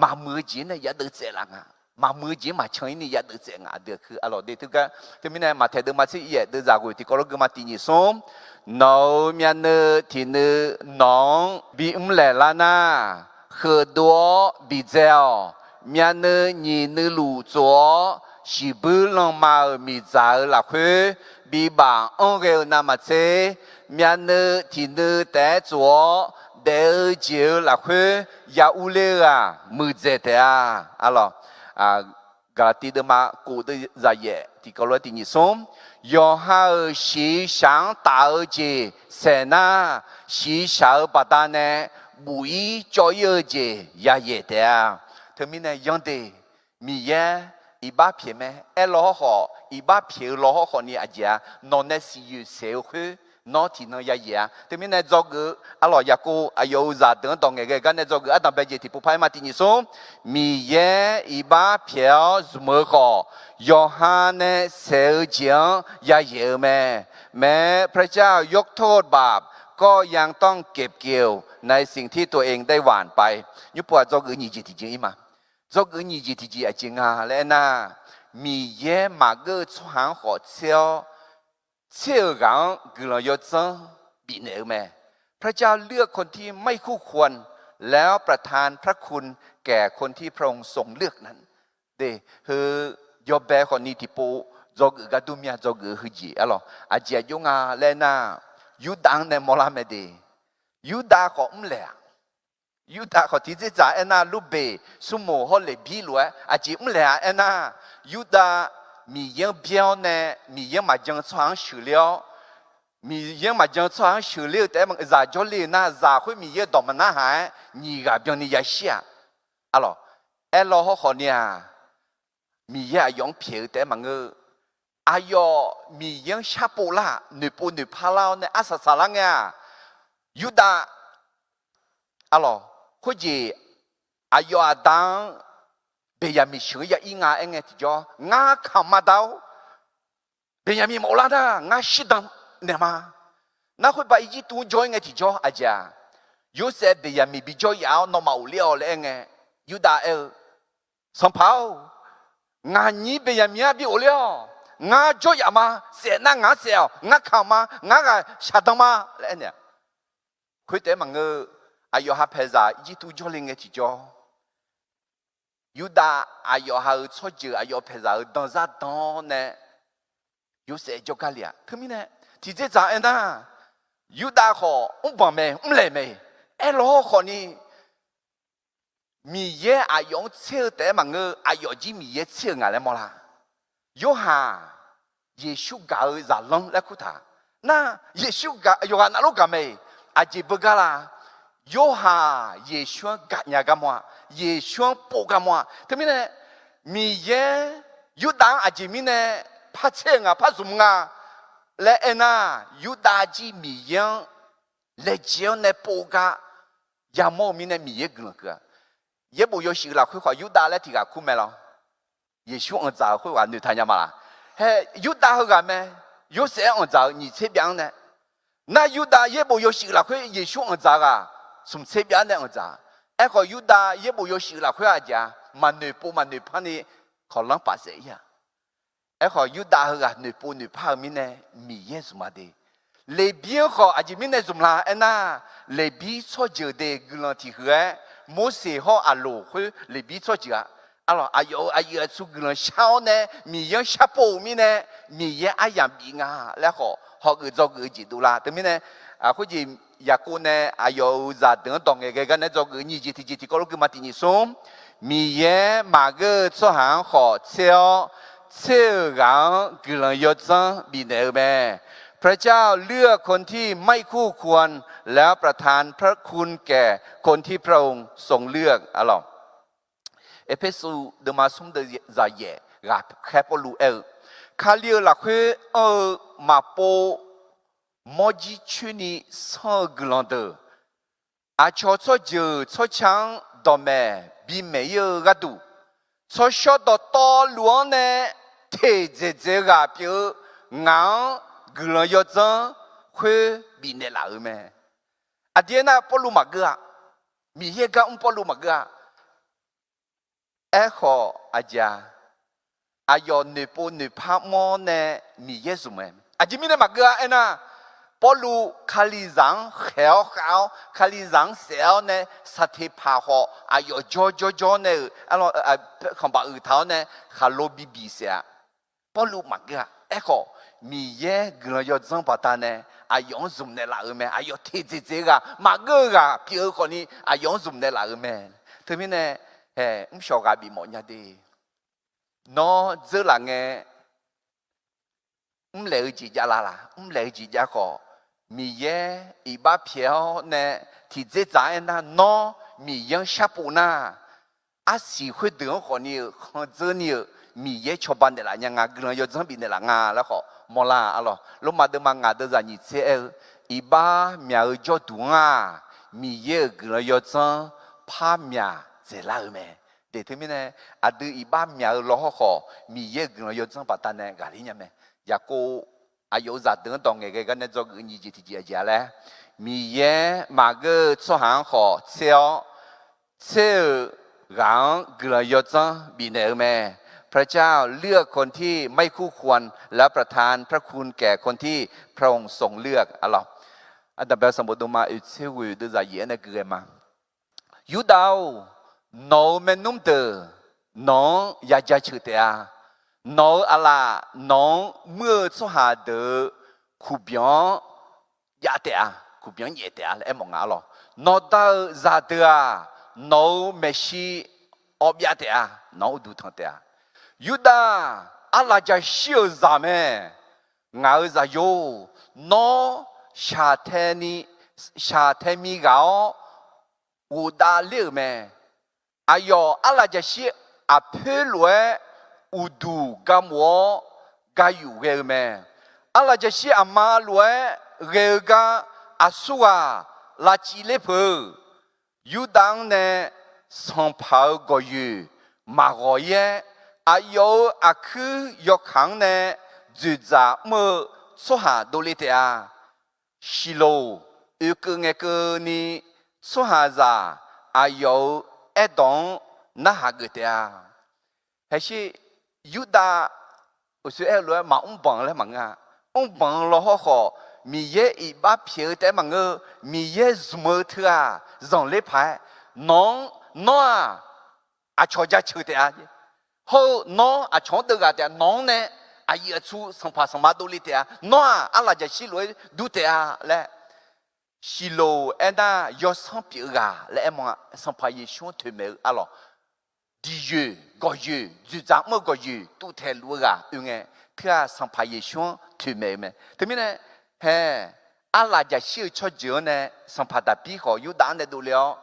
มามือจีนเนี่ยอยากดูเจริญงามามือจีนมาเชยนี่อยากดูเจริญงาเดี๋ยวคืออะไรเดี๋ยวทุกคนที่มีเนี่ยมาเทเดมาที่เย่เดี๋ยวจากุยที่ก็รู้กันมาที่นี่ส่งน้องมีนที่นน้องบีเลลานา很多比较มีน你呢路左是不能嘛米在那会比吧安个那么车มีนที่นแต่左เดี๋ยวเจอละคุยยาอุเลอะมือเจเดียอะล่ะกาติดมากู的在耶ที่เขา说ที่你说约翰西想大儿子谁呢西小巴达呢不以教育子也也的他们呢样的米耶一把皮咩哎老好一把皮老好你阿姐那那是有社会นอที่นอยาเยียแต่มีในจอกืออร่อยยากูอายุจะเดินตรงเงี้ยกันในจอกืออันดับเบจิที่ผู้พายมาที่นี่ส่งมีเย่อีบ้าเพียวสมอขอยอฮันเนเซลจิงยาเยียแม่พระเจ้ายกโทษบาปก็ยังต้องเก็บเกี่ยวในสิ่งที่ตัวเองได้หว่านไปยุบปวดจอกือนี่จีที่จริงมาจอกือนี่จีที่จริงจริงอ่ะแล้วน่ะมีเย่มาเกอชวนหัวเชียวเชื่อกันกุลยศบีเนอแม่พระเจ้าเลือกคนที่ไม่คู่ควรแล้วประทานพระคุณแก่คนที่พระองค์ทรงเลือกนั้นเดคือยอบแบคนนี้ที่ปูจอกกัดุมียจอกฮึจีอะหรออาเจียยงาเลน่ายูดังในมอลาเมเดยูดาของเล่ยูดาของที่จะจ่ายน่าลูเบสุโมฮอลเลบีลัวอาจีเล่น่ายูดามีเยี่ยมเบี้ยวเนี่ยมีเยี่ยมมาจังสว่างสุเลี้ยวมีเยี่ยมมาจังสว่างสุเลี้ยวแต่มันจะจอลีน่าจะคุยมีเยี่ยดอมันน่าหายนี่กับเบี้ยวนี่ยาเสียอะหรอเอลล์เขาเนี่ยมีเยี่ยยองเพียวแต่มันอายอมีเยี่ยมชาปูล่าหนึ่งปูหนึ่งพาราเนี่ยอาศัยสารังเนี่ยยูดาอะหรอคุยจีอายออาดังเบียมีชื่อยาอิงาเองที่จ่องาขมาดาวเบียมีโมลาดางาชิดังเนี่ยมาน่าคุยไปอีตัวจ่อเองที่จ่ออาจารย์ยูเซเบียมีบิจ่อยาวนอมาอุลีอเลยเองยูดาสัมภาวงานี้เบียมีอาบิอุลีองาจ่อยามาเสียน่างาเสียวงาขมางากาชาดังมาเลยเนี่ยคุยแต่มังอายุฮับเพซ่าอีตัวจ่อเองที่จ่อยูดาอายอหาชดเจออายอเพซาดอนซาดอนเนี่ยยูเสจกาเลียทั้งนี้เนี่ยที่เจ้าเอ็นน่ะยูดาขอบังเมเลเมเอลโลขอนี่มีเยอายองเชื่อแต่มังอายอจีมีเยเชื่องอะไรมั้งล่ะยูฮาเยซูกาจะลงแล้วคุตาน่ะเยซูกายูฮานาลูกาเมอาจีบกาลายูฮาเยซูกัญญากามัวเยซูปกามัวทั้งนี้เนี่ยมีเยยูดาอาจีมีเนี่ยพัชเชงพัชซุมงาและเอ็น่ายูดาจีมีเยเลเจียวเนี่ยปกายามอมีเนี่ยมีเยกลกเยบุยสิลาคุยขอยูดาและที่กาคุเมลอเยซูอันจ่าคุยว่าหนูทานยามาละเฮ้ยูดาเขากันไหมยูเสียอันจ่า你这边呢那犹大也不有死了，会耶稣安咋个？从这边的安咋？哎，个犹大也不有死了，会阿家蛮女不蛮女怕你可能把谁呀？哎，个犹大个女不女怕咪呢？米耶什么的？里边个阿姐咪呢怎么啦？哎那里边错就的个人提个，莫说好阿罗会里边错就啊。阿罗阿有阿有出个人笑呢，米样下波咪呢？米耶阿样米啊，然后。họ cứ cho cứ chỉ tu la, từ mình này, có gì nhà cô này, ayo gia đình đồng cái này cho cứ như chỉ có lúc cứ mà tin xuống, mi ye mà cái cho hàng họ theo theo gang cứ là yêu chân bị nợ bè, พระเจ้าเลือกคนที่ไม่คู่ควรแล้วประทานพระคุณแก่คนที่พระองค์ทรงเลือกอะไรเอเฟซูเดมาซุมเดจาเย่กับแคปลูคาเลียละคือมาโปมอจิชุนีสองกลันเดออาชอชอเจอชอชังดอมแม่บีเมยกระดูชอชอดตอหลวงเนเทเจเจกับเปียงางกลันยอจังคือบีเนลาแม่อาเดียน่ะปลุมาเกะมีเฮกะปลุมาเกะเอขออาจารย์อายอนนึปูนึพามอเนมีเยซูแม่อาจิมิเนมาเกะเอนะปลูคาลิซังเขียวคาลิซังเสียวเนสัตย์พาหออายอจอเนอะไรคำบาอือเท้าเนคาโลบีเสียปลูมาเกะเอขอมีเยกลยอจังปะตาเนอายองซุมเนลาเอเมอายอเทเจเจกะมาเกะกะเปียคนนี้อายองซุมเนลาเอเมถึงมิเนชอกาบีหมอญาดีน้อเจอหลังเหลวจีจ้าละเหลวจีจ้าขอมีเยอีบ้าเพียวเนี่ยที่เจ๊จ่ายนะน้อมียังชาปูน่าอาศิคุยเดือดคนนี้คนเจอเนี่ยมีเยชาวบ้านเดล่ะยังงาเกลือยอดจังบินเดล่ะงาแล้วขอมอลาอะไรลงมาเดิมงาเดินจากนี่เจ้อีบ้าเมียจอดดูงามีเยเกลือยอดจังพาเมียเจล่าเอเมเดี๋ยวที่มีเนี่ยอาดูอีบ้าเมียล้อขอมีเยเกลือยอดจังปัตตาเนี่ยกาลิเนี่ยเมอยากกูอายุจะเดินตรงไงกันเนี่ยจะกูนี่จีที่จีเลยมีเยมาเกอชอบหางขอเชี่ยวรังเกลือยอดจังบินเอเมพระเจ้าเลือกคนที่ไม่คู่ควรและประทานพระคุณแก่คนที่พระองค์ทรงเลือกอะไรอันดับแรกสมบูรณ์มาอุเชวิดูจะเย็นนะเกลือมายูดาวน้องเมนุ่มเตอน้องอยากจะชื่อเตียน้องอะไรน้องเมื่อสหาเดอคูเบียนยาเตียคูเบียนเยเตียแล้วมองอะไรน้องดาวซาเตียน้องเมชีอบยาเตียน้องดูทั้งเตียยูดาอะไรจะเชื่อจำเองงาจะโยน้อชาเทมีกาอูดาเลี้ยแม่อายออะไรจะเชื่ออาเพลวยอูดูกามวกาอยู่เกแม่อะไรจะเชื่ออามาลวยเกกาอาสุอาลาจิเลเพยูดังเนสัมภาระก็อยู่มาโอยอายุอาคือยกขังเนจุดจ่าเมื่อสหาดูลิเตียชิโลอุกเงกนี่สหาจ่าอายุเอดองน่าหากเตียเฮ้ยยูดาอุสุเอลวยมาบังเลยมังอ่ะบังเราขอมีเยอีบ้าเพียวแต่มังมีเยสมือเถื่อส่งเล็บไปน้องอาชอจะชื่อเตีย后孬啊，从这个的孬呢，啊，也出生怕什么都里的啊，孬啊，阿拉就西路都的啊，来，西路哎那要上别个，来么上怕也想推没阿咯，地月个月就咱么个月都太路个，因为他上怕也想推没没，对面呢，嘿，阿拉就西出脚呢，上怕的比好有单的都了，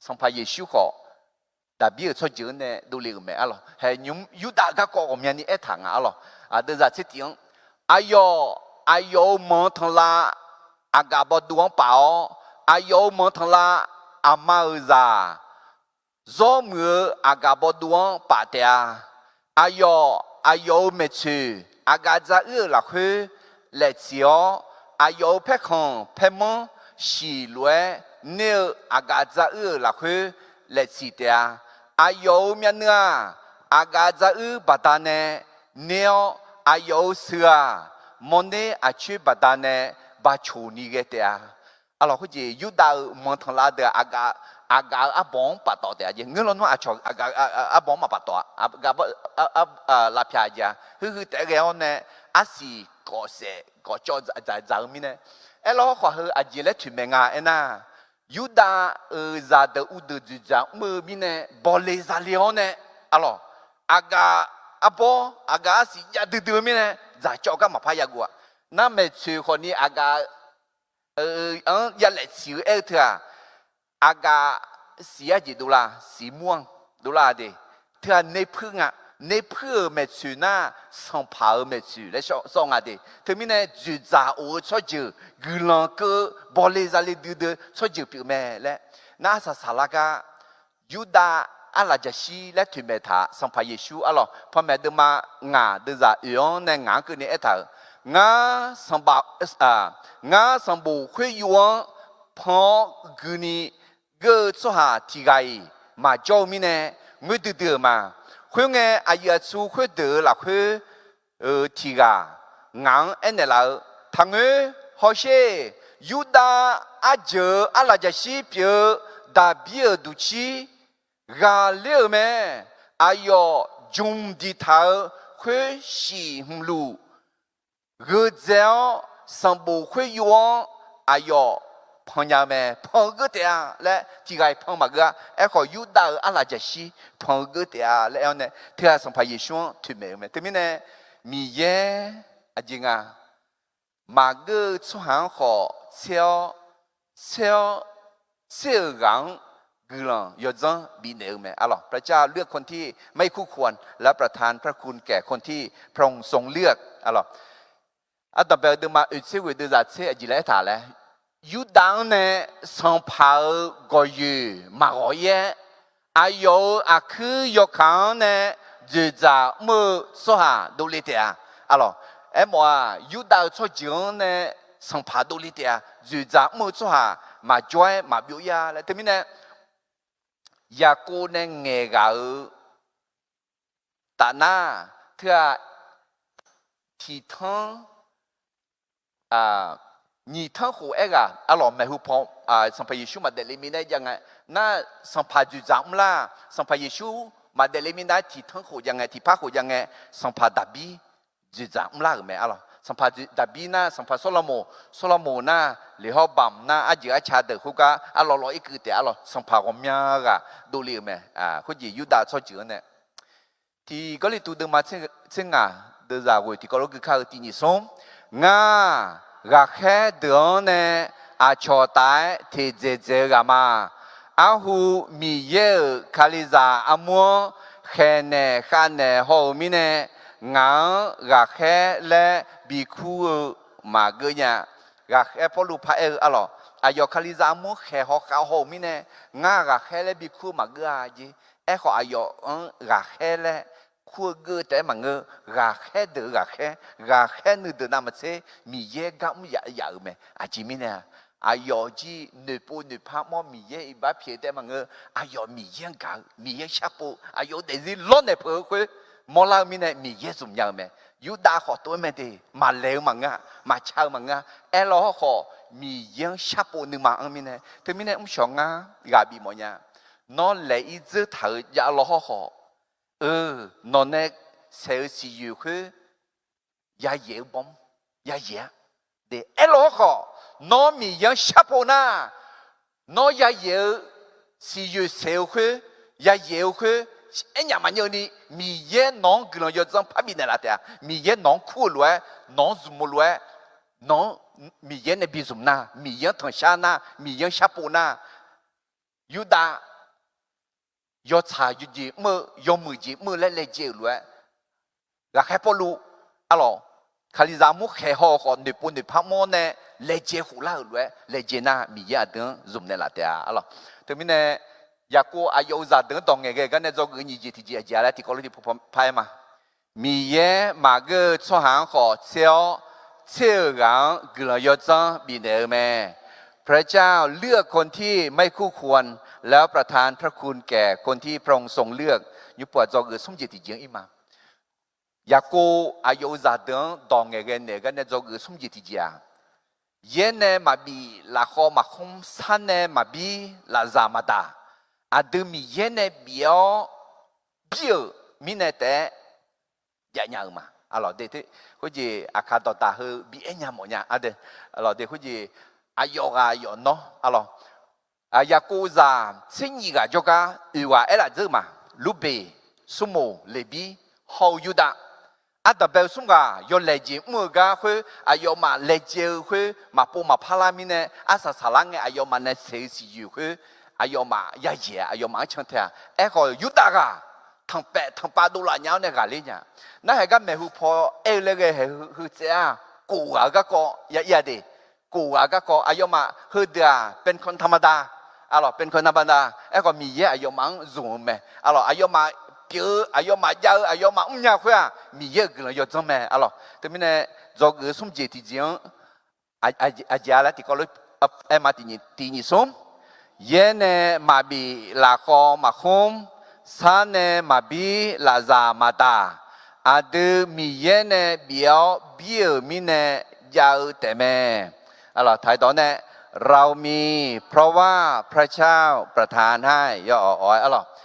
上怕也修好。แต่เบี้ยชดเจอเนี่ยดูเรื่องแม่อะไรเฮ้ยยุ่งยุดากก็ก็มีนี่เอถังอะไรเดี๋ยวจะเสียงอายุมองทางละอากาศบดวงเปล่าอายุมองทางละอามาอุซาจอมืออากาศบดวงป่าเตียอายุเมชืออากาศจะละคือเล็กเสียว อายุเพ่คงเพ่มสีรวยเนื้ออากาศจะหลักคือเลสิเตียอายุเมียเนื้ออากาศจะบัดเนเนื้ออายุเสือมนเนอาชีบัดเนบาชูนีเกเตียalors que yuda montala de aga abon pato de je ngelo no acho aga abon ma pato aga la piaja hu te ge one asi ko se ko cho za mi ne elo ko hu ajile tu menga ena yuda za de u de za me mi ne bole za leone alors aga abo aga asi ya de mi ne za cho ga ma pa ya gua na me chu ko ni aga ya lại xíu ê thưa aga xía gì đâu là xí muông đâu là đi thưa nếp phương à nếp phương mẹ chú na song pháo mẹ chú lấy song à đi thưa mình này chú già ô cho chú gửi lòng cơ bỏ lê ra lê đưa cho chú biểu mẹ lẽ na sa sa la ga Yuda ala jashi lẽ thưa mẹ thà song pháo Giêsu alo phật mẹ đưa mà ngã đưa ra yếu nên ngã cứ này thở ngã song bảo ngã song bù khuê yuan phò guni gơ cho hà thì gai mà cho mình nè người từ mà khuê nghe ai su khuê từ là khuê thì gà ngã anh là thằng ấy họ sẽ Yuda aje ala jashi pio da bia duchi gà liu mẹ ayo jung di thao khuê xì hung lu gơ dẻo song bù khuê yuan ayo phong nhà mẹ phong cái tiền lẽ chỉ cái phong mà cái em có Yuda ở là gì phong cái tiền lẽ anh này thì là song phải Giêsu thuyết mẹ thế mình này mi ye anh chị à mà cái số hàng họ theo gắng cái là do dân bị nêu mẹ à lo พระเจ้าเลือกคนที่ไม่คู่ควรและประทานพระคุณแก่คนที่พระองค์ทรงเลือกà lo à đặc biệt là mà ở trên người đưa ra thế gì lẽ thà lẽ Yuda này song pháo gọi gì mà gọi ye ayo cứ yêu kháng này dự trả mơ số hà đồ lý tiệt alo em mà Yuda cho chuyện này song pháo đồ lý tiệt dự trả mơ số hà mà joy mà biểu ya là thế mình này ya cô này nghe gạo ta na thưa thì thằng nhị thằng hồ ấy à lo mẹ hồ phong song phải Giêsu mà để lấy mình đấyยังไง那song phải dự giảm là song phải Giêsu mà để lấy mình đấy thì thằng hồยังไงthì phá hồยังไงsong phải David dự giảm là mẹ à lo song phải David na song phải Solomon na li ho bam na à dự cha được hồ cả à lo ít cái đấy à lo song phải ông nhà cả đồ liệu mẹ có gì Yuda cho chữ này thì có lý tu được mà trên đưa ra rồi thì có lúc cái khai thì nhị sống nga gà khé đứa nè cho tại thì dễ gà mà hu mi ye kaliza mua khé nè khan nè hồ mi nè ngã gà khé lẽ bị khu mà gơi nhà gà khé phô lu pa alo ayo kaliza mua khé họ khao hồ mi nè ngã gà khé lẽ bị khu mà gơi gì họ ayo gà khé lẽ khu gơ té mà ngơ gà khé nữ từ nam chế mi ye gam ya mẹ chỉ mi nè ayo ji nửa pa mo mi ye ba phía té mà ngơ ayo mi ye chapo ayo để gì lon nè phơi khơi mo la mi nè mi ye sum ya mẹ Yuda họ tôi mẹ đi mà leo mà ngã mà chao mà ngã elo họ mi ye chapo nữ mà mi nè thế mi nè ông chọn ngã gà bị mọi nhà nó lấy giữ thở ya lo họ nó nè sẽ sử dụng cái giá dễ bom giá dễ để elo họ nó mi yang chapo na nó giá dễ sử dụng sẹo cái giá dễ cái anh nhà mình nhớ đi mi ye nón cái nó giờ trong phát biểu này là thế mi ye nón cool luôn nón zoom luôn nón mi ye này bị zoom na mi ye thằng sa na mi ye chapo na Yuda yo cha yu ji mơ yo mơ ji mơ lại lại dễ luôn là khai phố lu alo khai ra mu khai họ còn nếp bún nếp phăng món nè lại dễ hủ la luôn lại dễ na mi ya đừng dùng này là thế alo thế mình nè ya cô ayo ra đừng tòng nghe cái này do cái gì thì gì thì có lúc thì phai mà mi ye mà cái cho hàng họ xéo เชื่อกังกุลยศจังบีเนอแม่พระเจ้าเลือกคนที่ไม่คู่ควรแล้วประทานพระคุณแก่คนที่พระองค์ทรงเลือกยุปวดจอกือสมจิตที่เจียงอิมายาโกอายุซาเดงดองเงเนกันเนจอกือสมจิตที่เจียเยเนมาบีลาโคมาคมสันเนมาบีลาซามาดาอาดูมีเยเนบีโอบิโอมิเนเตยาญามาalors des ko ji akado ta he bi enya mo nya ade alors des ko ji ayoga yo no alors ayakuza sinyi ga joka iwa ela zuma lube sumo lebi ho yuda ada be sunga yo leji mu ga khu ayoma leje khu ma po ma phala mi ne asa salange ayoma ne se si yu khu ayoma ya ye ayoma chang ta e ko yuda ga thằng bè thằng ba đô la nhau này cả lên nhá, nó hay cái mẹ hụt phò ê lên cái hay hụt cha, cụ à cái co, ya đi, cụ à cái co, ai mà hụt à, bên con thầm đa, alo bên con thầm đa, ai còn mì ye ai mà dùng mẹ, alo ai mà kiểu ai mà giao ai mà nhà khỏe, mì ye cái là do trong mẹ, alo, thế mình này do cái sum gì thì riêng, ai là thì có lúc em mà thì nhị sum, ye này mà bị là kho mà không sa ne ma bi la za ma ta a de mi ye ne biao bi mi ne ya te me ถ่ายตอนนี้เรามีเพราะว่าพระเจ้าประทานให้ย่ออ้อย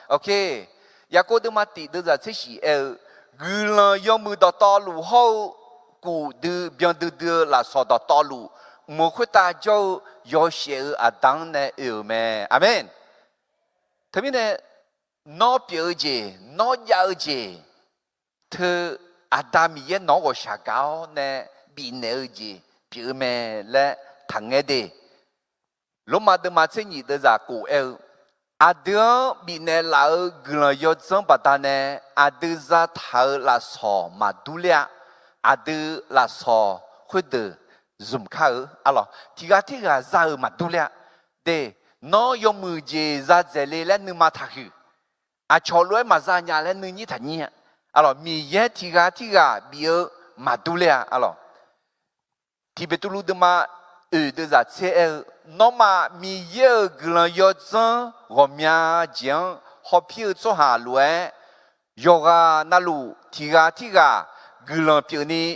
โอเคยากูดูมาติดูจะเสียกูเลยยอมมือต่อต่อลูเขากูดูเบียงดูละสอดต่อลูมุขตาเจ้ายอเสียอาดังเนี่ยแม่อาเมนทีนี้เนี่ยน้อเปียเจน้อยาเจเธออาดามีเยน้องก็ชาเกาเนี่ยบีเนอเจเปียแม่และทั้งเอเดลงมาดูมาเช่นนี้เดี๋ยวจะกูอาเดียบีเนลาเกลยอดจังปัตตานีอาเดียจะทาลาสอมาดูเลียอาเดียลาสอคุยเดซุ่มข้าวที่กาจะมาดูเลียเดน้อยยมือเจจะเจเลและนึกมาทักอาชอลวยมาซาญาและนึกนี่ทันนี่มีเยที่กาบีมาดูเลียที่เบตุลูดมาเดี๋ยวจะเชื่อน้องมามีเยอะกลันยอดจังก็มีจังฮอพิวตัวหาลวยยกนาลูที่กากลันพิวนี้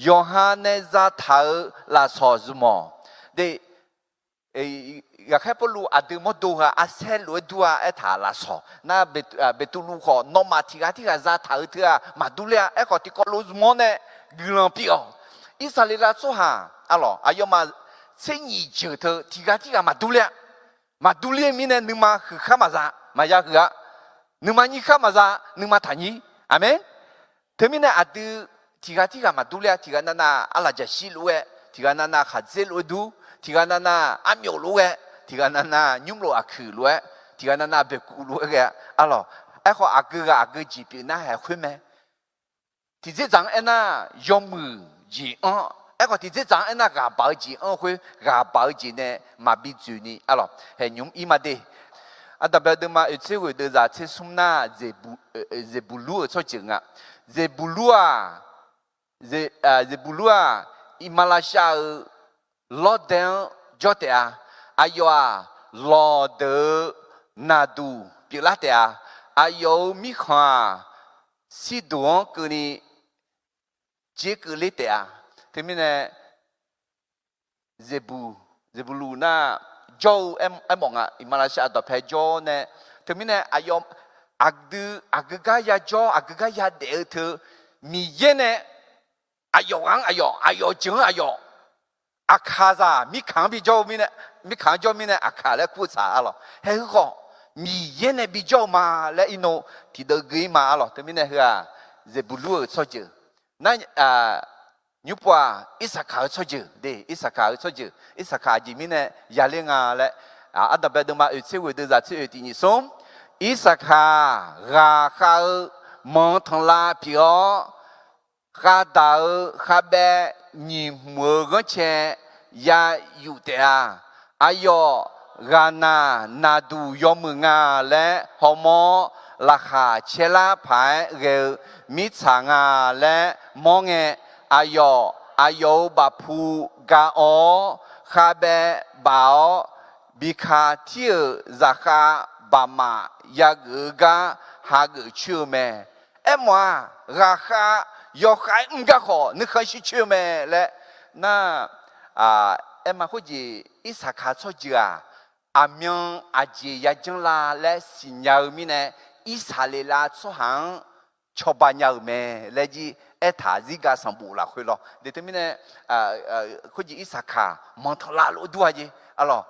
ยอฮันเนจะท้าลาสอจุมอเดอยากให้พวกลูอาดูมดูฮะอาเซลวยดูอาท้าลาสอน่าเบตุลูขอน้องมาที่กจะท้าเถอะมาดูเลยขอที่ก็รู้จุมอเนี่ยกลันพิวอิสราเอลตัวหาอายมาเช่นนี้เจอเธอที่กมาดูเลียมีเนี่ยนึกมาคือข้ามาซะมายาคือนึกมานี่ข้ามาซะนึกมาทานี่อาเมนเธอมีเนี่ยอาดูที่กมาดูเลียที่กนั่นน่ะอะไรจะสิลูเอที่กนั่นน่ะขัดเซลดูที่กนั่นน่ะอามิโอลูเอที่กนั่นน่ะยุ่งโลอาคือลูเอที่กนั่นน่ะเบกูลูเอขออากูจีบน่าให้คุยไหมที่จะจังน่ะยอมมือจีก็ที่จะจังน่ะกาบจีคุยกาบจีเนี่ยมาบิจูนี่เห็นยุ่งอีมาเดแต่แบบเดิมมาเชื่อว่าเดี๋ยวจะเชื่อสมน่าเจบุลูชอบจริงเจบุลูอิมาลาชาลอดเดนจอดเตะอายุลอดนาดูพิลาเตะอายุมิขวาสิดวงกุนีเจกุลิเตะที่มีเนี่ยเจบูลูน่าโจมองอิมาลาชาดอเพโจเนี่ยที่มีเนี่ยอายุอักกายาโจอักกายาเดอเธอมีเยเนี่ยอายุจริงอายุอาคาซามีขังบิโจมีเนี่ยอาคาและคู่สาเฮ้ยก็มีเยเนี่ยบิโจมาและอินโนที่เดินกีมาที่มีเนี่ยคือเจบูลูชอบเจอนั่นยุบว่าอิสขาชอบเจอเดอิสขาชอบเจออิสขาจีมีเนี่ยยาเลงาและอันดับเดิมมาเชื่อว่าเดี๋ยวจะเชื่อที่นี่ส่งอิสขาราคามองทางลาพิโอข้าดาวข้าเบนิมัวก็เชยาอยู่เตะอายกานาดูยอมงาและฮอมอราคาเชลาภายเรือมิชางาและมองเออาย อายุบาพูกาอคาเบบาบิคาเทียราคาบามายาเกกาฮาเกชื่อแม่เอ็มว่าราคายอขายกะขอนึกเคยชื่อแม่และน่าเอ็มมาคุจีอิสาขาชจีอามีนอาเจียจังลาและสิญญามีเนอิสาเลลาชหังชอบานยาแม่และจีเอถาซิกาสัมบูละคุยหรอเดี๋ยวมีเนคุจีอิสาขามันทลาลุด้วยจีalors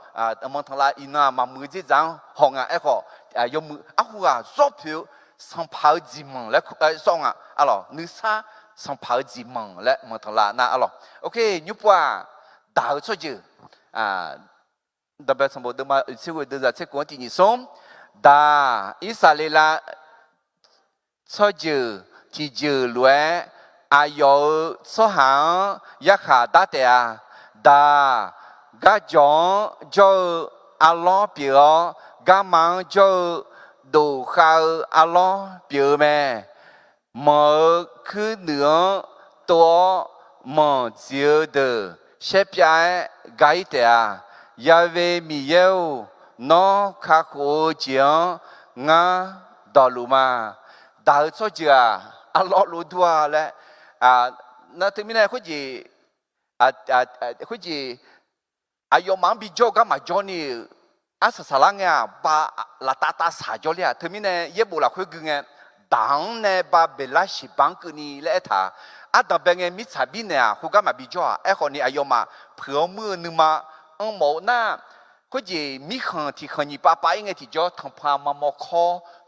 มันทลาอินามามือจีจังห้องเอขอยมือหัวซบผิวสัมภาจิมังและสองalorsนึกซาสัมภาจิมังและมันทลานะalorsโอเคยุบว่าดาวชจีดับเบิลสมบูรณ์มาสิ่งที่จะเช็คก่อนที่นี่ส่งดาอิสราเอลชจีที่จีรวยอายุสหังยักษ์ดาเตียดากะจงจะอัลลอฮ์เปียกะมังจะดูข่าวอัลลอฮ์เปียแม่เมื่อคืนเหนือตัวมันเจอเดเชฟยายไกเตียยาเวมีเยวน้องข้าโคเจียงงาดอลูมาดาวโซเจียอัลลอฮ์รู้ตัวและนั่นถึงมีอะไรคุจีคุจีอายุมันบิโจก็มาจอนี่อาสาลังเนี่ยบาลาตาตาสาจอเลยถึงมีเนี่ยเย็บบุหรี่คุยกันเนี่ยดังเนี่ยบาเบลาชิบังกุนีเละท่าดับเบิลเนี่ยมิสาบิเนี่ยคุก็มาบิโจคนนี้อายุมาเผื่อมือนึงมาหมอหน้าก็จะมีคนที่คนนี้ป้าเองที่จะทำพามาโมคอ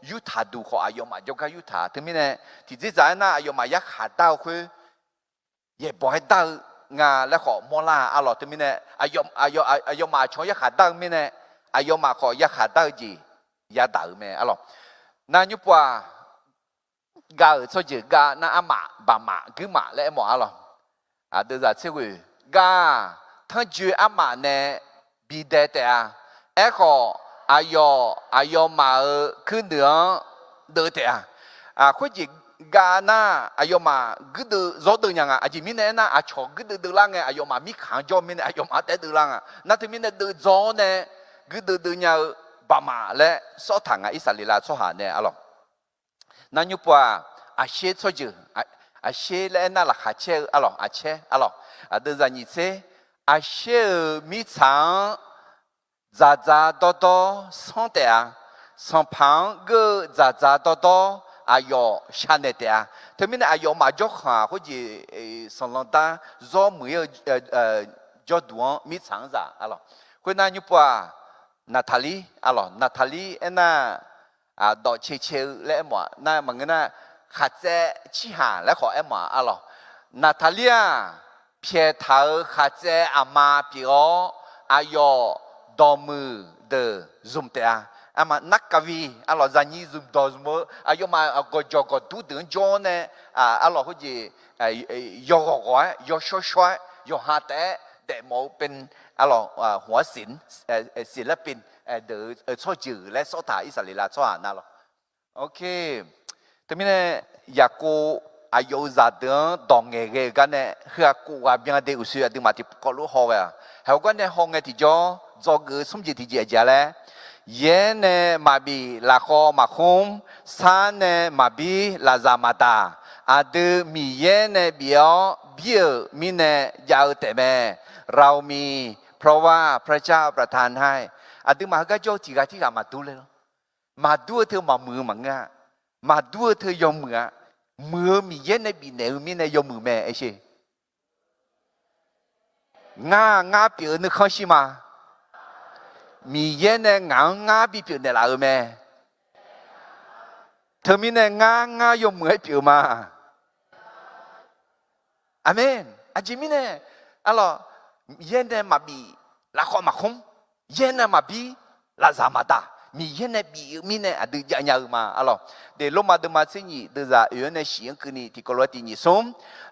ยุทธาดูขออายุมาจะก็ยุทธาถึงมีเนี่ยที่จะใจน่าอายุมายักขาดาวคือเย่บ่อยดาวงาและขอมลาถึงมีเนี่ยอายุมาชอยักขาดาวมีเนี่ยอายุมาขอยักขาดาวจียาดาวแม่นั่นยุบว่ากาสจิกาน่าอามาบามาคือมาและหมอเดี๋ยวจะเชื่อว่ากาทั้งจูอามาเนี่ยบีเดตขออายุมาขึ้นเหนือเดือดคุจิกาหน้าอายุมากึดรถเดินยังอาจิมิเนน่าชอกึดเดินล่างอายุมามีขังจอมิเนอายุมาแต่เดินล่างนั่นที่มิเนเดินจอเนี่ยกึดเดินยังบามาและสอถังอิสราเอลสอหาเนี่ยนั่นยุบว่าอาเชสอจูอาเชและน่าหลักอาเชอาเชเดินจากนี้เซอาเชมีช้างจ้าโตสังเตียสัมพังก็จ้าโตอายุชันเดียถึงมีอายุมาจกหาเขาจีสองตาจอมือจอดวงมีช้างจ้าคนนั้นยุบว่านาทาลีนาทาลีน่าดอกเชและหมอน่ามันน่าขัดใจชี้หาและขอหมอนาทาลีเพียเท้าขัดใจอามาเปียวอายุดอมือเดซุมเตียมานักกวีจานี่ซุมดอซุมอายุมาก็จอกดูเดินจอเนี่ยเขาจียอกก้อยยอช่วยยอหาแต่หมอเป็นหัวศิลปินเดอชอบจือและชอบถ่ายอิสราเอลชอบนั่นโอเคแต่ไม่เนี่ยอยากกูอายุจะเดินดองเงี้ยกันเนี่ยคือกูว่าเบียงเดือดสุดที่มาที่ก็รู้หัวเขาก็เนี่ยห้องที่จอกูสมจิตที่เจเลยเย็นเนี่ยมาบีลาคอมาคุมซานเนี่ยมาบีลาซามาตาดูมีเย็นเนี่ยเบียวมีเนี่ยยาวแต่แม่เรามีเพราะว่าพระเจ้าประทานให้ดูมาก็โจที่ที่มาดูเลยมาดูเธอมามือมังอ่ะมาดูเธอยอมมือมีเย็นในบีเนี่ยมีเนี่ยยอมมือแม่ไอ้เช่งาเปียนึกข้อชิมามีเย็นเนี่ยงาบีเปียเนี่ยละแม่เธอมีเนี่ยงายอมมือให้เปียมาอาเมนอาจิมีเนี่ยเย็นเนี่ยมาบีละข้อมาคุ้มเย็นเนี่ยมาบีละซามาตามีเย็นเนี่ยบีมีเนี่ยดูยังยังมาเดี๋ยวลงมาดูมาสิ่งนี้ดูจะ有人喜欢跟你ที่กลัวที่นี่ส่ง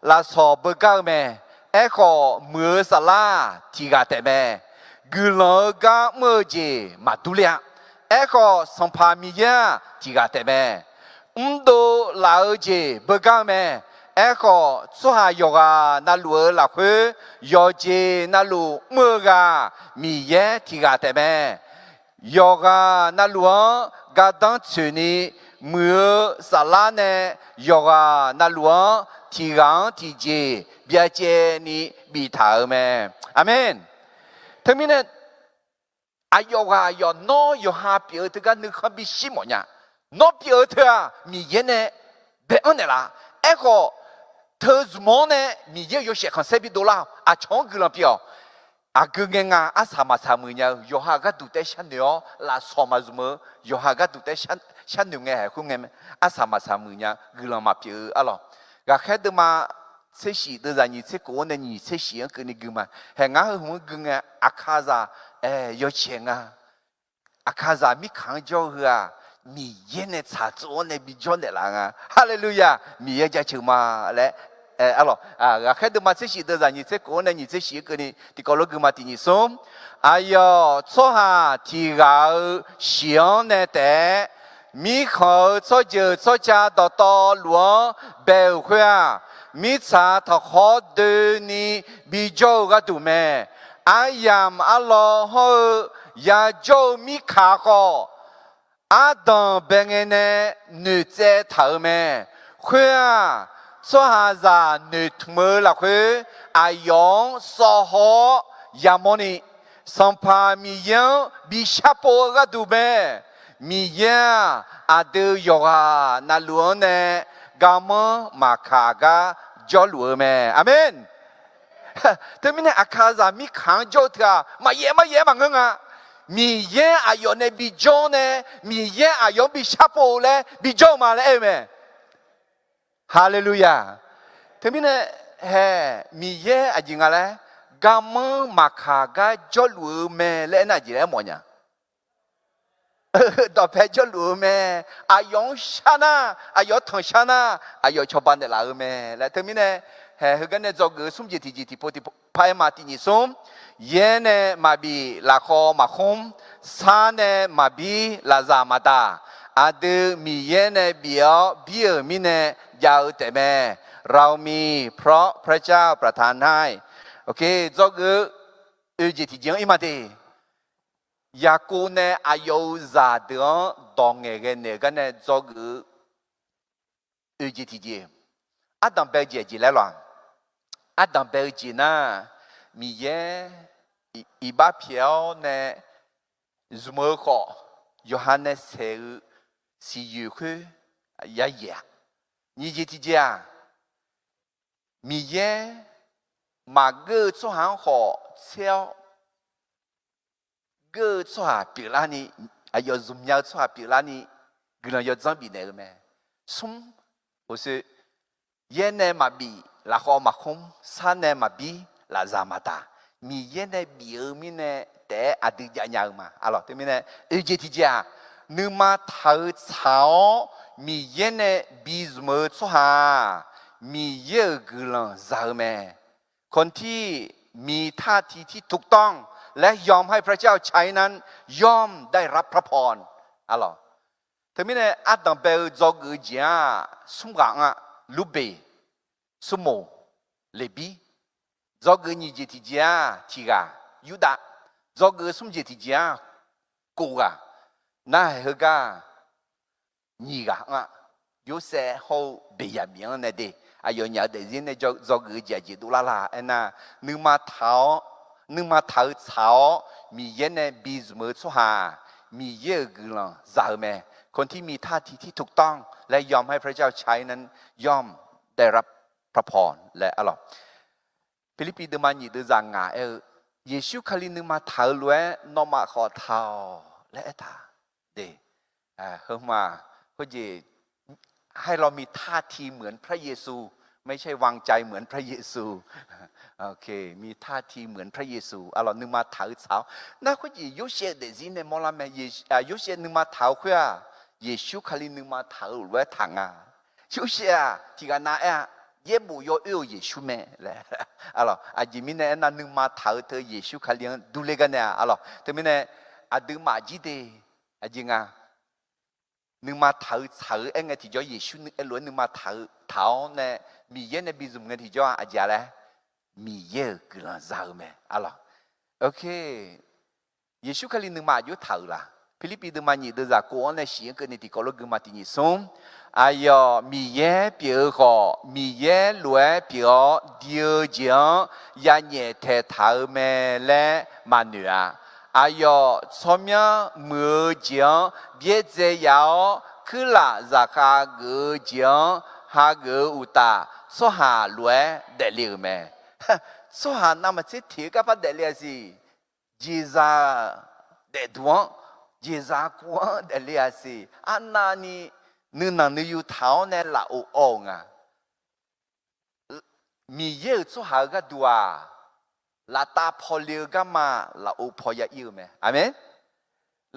ลาสอบเก่าแม่ขอมือสลาที่กาแต่แม่กุลกาเมื่อเจมาดูเลียขอสัมภามียาที่กาแต่แม่ดูลาเจเก่าแม่ eko soha yoga na luo la khu yoje na lu muga mi ye tiga teme yoga na luo ga dan tsuni mu salane yoga na luo tigang tije bia je ni bi ta me amen termine ayoga yo no yo ha pi te ga nu kha bi shi mo nya no pi te mi ye ne be on la eko 더 주머네 미제 요시 컨셉이 돌아 아 총글은 뼈 아 그게가 아사마사무냐 요하가 두때 샤네요 라 소마즈무 요하가 두때 샤누게 궁에 아사마사무냐 글러마 뼈 알로 가 헤드마 세시 드자니 세고네 니 세시 그니 그마 행아 흥 그게 아카자 에 요치nga 아카자 미 강조흐아 mi yene cha zo ne bi jo ne la nga hallelujah mi ye ja chu ma le alors ga khe de ma se shi de za ni se ko ne ni se shi ke ni ti ko lo gu ma ti ni som ayo cho ha ti ga xiong ne de mi kho cho je cho cha do do luo be hua mi cha tho kho de ni bi jo ga tu me ayam alo ho ya jo mi kha ko 아담 뱅에네 누제 다음에 회아 소하자 누트물라회 아용 소호 야모니 선파미영 비샤포가 두베 미야 아드 요가 나루네 가모 마카가 졸루메 아멘 때문에 아카자 미강조트가 마예마예마응아 mi ye ayone bijone mi ye ayon bi chapo le bijo ma le amen hallelujah termine he mi ye ajinga le gam makaga jolu me le na ji le mo nya do pe jolu me ayon shana ayo thon shana ayo choban de la me le termine he hugane zog sumji ti ji ti po ti pai ma ti ni som yene mabi la kho ma khom sa ne mabi la za ma da ade mi yene bio bio mi ne yao te me rao mi pro praja prathanai okay zog uji ti jing imate ya ko ne ayo za de dong ge ne ga ne zog uji ti ji adam be je ji la lo adam be ji na mi ye iba piao ne zumo ko Johannes se si yu khu ya ya ni ji ti jia mi ye ma ge zo han ho xiao ge zo ha bi la ni ayo zum ya zo ha bi la ni ge la yo zang bi ne me sum o se ye ne ma bi la ho ma khom sa ne ma bi la zamata mi yene biu mi ne de adu ja nya ma alors te mi ne eje ti ja nu ma thau chao mi yene bizmo cho ha mi ye gulan za me คนที่มีท่าทีที่ถูกต้องและยอมให้พระเจ้าใช้นั้นย่อมได้รับพระพรalors te mi ne adam be zog ja sum ga lu be sumo lebi zogu ni jeti jia tiga yuda zogu sum jeti jia koga na hega ni ga yo se ho be ya bien ne de ayo nya de zin ne zogu jia ji du la la na nu ma thao chao mi ye ne biz mo chu ha mi ye gu la za me คนที่มีท่าทีที่ถูกต้องและยอมให้พระเจ้าใช้นั้นย่อมได้รับพระพรและอร่อย Philippi de mani de zanga Yesu kali nu ma thau lue no ma kho thao le ta de เฮมาก็จะให้เรามีท่าทีเหมือนพระเยซูไม่ใช่วางใจเหมือนพระเยซูโอเคมีท่าทีเหมือนพระเยซูalors nu ma thau chao na ko ji yo she de zin ne mo la me yo she nu ma thau khwa Yesu kali nu ma thau lue thanga yo she ti ga na ye bu yo Yesu me le alors a ji mi ne na nu ma thau te Yesu kali du le ga ne alors te mi ne a du ma ji de a ji nga นึกมาเถอเองไงที่จ่อเยซูนึกล้วนนึกมาเถาเนี่ยมีเยในบิซุมไงที่จ่ออาจารย์แหละมีเยคือหลังซาเมอะไรโอเคเยซูคลินึกมาอยู่เถาละฟิลิปปินส์มาหนีเดือดกูอันเนี่ยเสียงกันนี่ที่เขาลูกมาที่นี่ส่งอายอมีเยเปียกอมีเยรวยเปียเดียวเจียงยาเนี่ยเทเถาเมและมาเนื้ออายอสมัยมือเจียงเบียดเจียวคือละราคาเกือเจียงหาเกืออุตาสหารวยเดลิเมสหานามาเสียทีกับพัดเดลิสิจีซาเดดวงจีซากวนเดลิสิอันนั้นนี่นึกนั่งนึกอยู่เท้าเนี่ยละโอ่งอ่ะมีเยอะสหาก็ดัวลาตาพอเลียก็มาลาโอพอยาอิวไหมอาเมน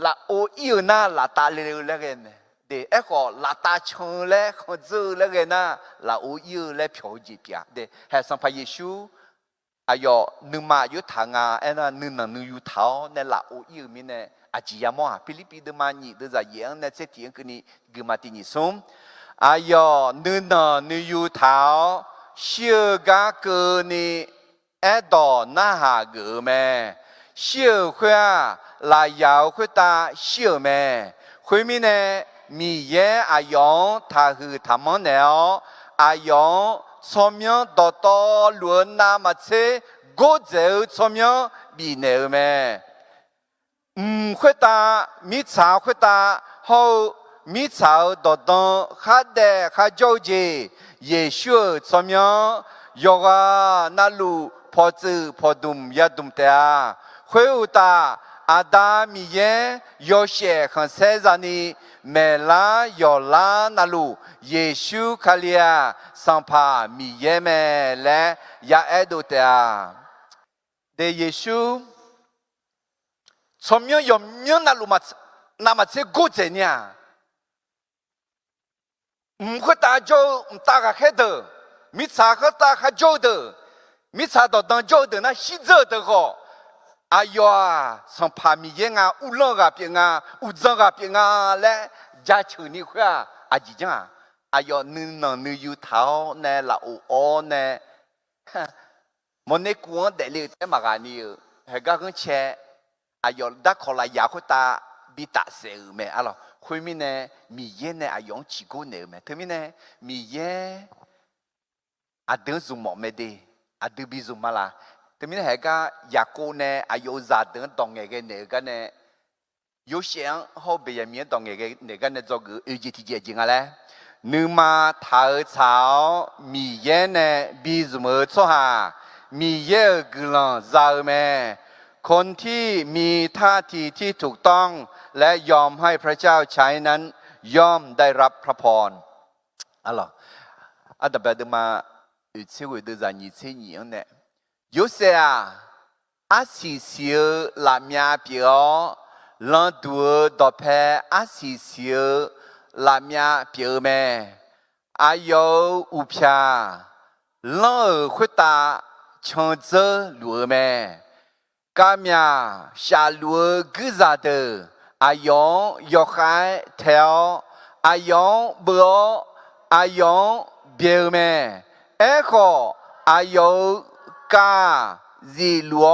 ลาโออิวน่าลาตาเลียวแล้วกันเดี๋ยวก็ลาตาชงแล้วคนจูแล้วกันนะลาโออิวแล้วผิวจีบยาเดี๋ยวให้สัมภาระเยซูอายอนึกมาอยู่ทางอ่ะไอ้น่ะนึกนั่งนึกอยู่เท้าเนี่ยลาโออิวมีเนี่ยอาจียามอ่ะฟิลิปปินส์มานี่เดี๋ยวจะยังเนี่ยเสถียรคนนี้กูมาที่นี่ส่งอายอนึกนั่งนึกอยู่เท้าเชื่อกาเกนี่ไอ้ดอหน้าหาเกือแม่เชื่อคุยลายาวคุยตาเชื่อแม่คุยมีเนี่ยมีเย่อายองท่าคือทำมันแล้วอายองสมยต่อต่อล้วนน้ำมาเชกูเจ้าสมยบีเนอแม่คุยตามีสาวคุยตาเขามีสาวต่อต่อข้าเดข้าเจ้าเจเยซูสมยยกนาลูพอจือพอดุมยาดุมเตะคุยอุตาอาดามีเยโยเชขันเซซานีเมลายอลานาลูเยซูคาเลียสัมภามีเยเมและยาเอดูเตะเดเยซูสมยยอมยนาลูมานามาเซกูเจเนียคุยตาโจตากะแค่เดอมิสาเขาตาเขาโจเดอมิสาต่อตอนโจเดอนะชิเจเดอก็อายอสัมภามีเยงาอุลงาเปียงาอุจังาเปียงาและจาชื่อนี่คุยอาจิจังอายอนึงนนึอยู่เท้าเนละโอโอเนมันในกวนเดลิเตมากานี่เฮกากันเชอายอดักขอลายาคุตาบิตาเซอเมอะล่ะคุยมีเนมีเยเนอายองจิโกเนเมถึงมีเนมีเยอาเดินซุมไม่ดีอาเดินบิซุมมาละแต่มีเหตุการณ์อยากกูเนี่ยอายุจะเดินตรงเงี้ยเนี่ยกันเนี่ย有些好别人面当那个呢做个EGT经啊嘞，你嘛头草米叶呢比什么做哈？米叶个人造咩？คนที่มีท่าทีที่ถูกต้องและยอมให้พระเจ้าใช้นั้นย่อมได้รับพระพรอะไรอันดับแรกมาอุทิศไว้ด้วยใจนี้เช่นนี้เนี่ย有些啊，阿西西拉面表，人多到拍阿西西拉面表咩？还有五片，人会打抢着路咩？干面下路个啥的？阿用要海条，阿用不，阿用表咩？哎个阿有。กาจีลัว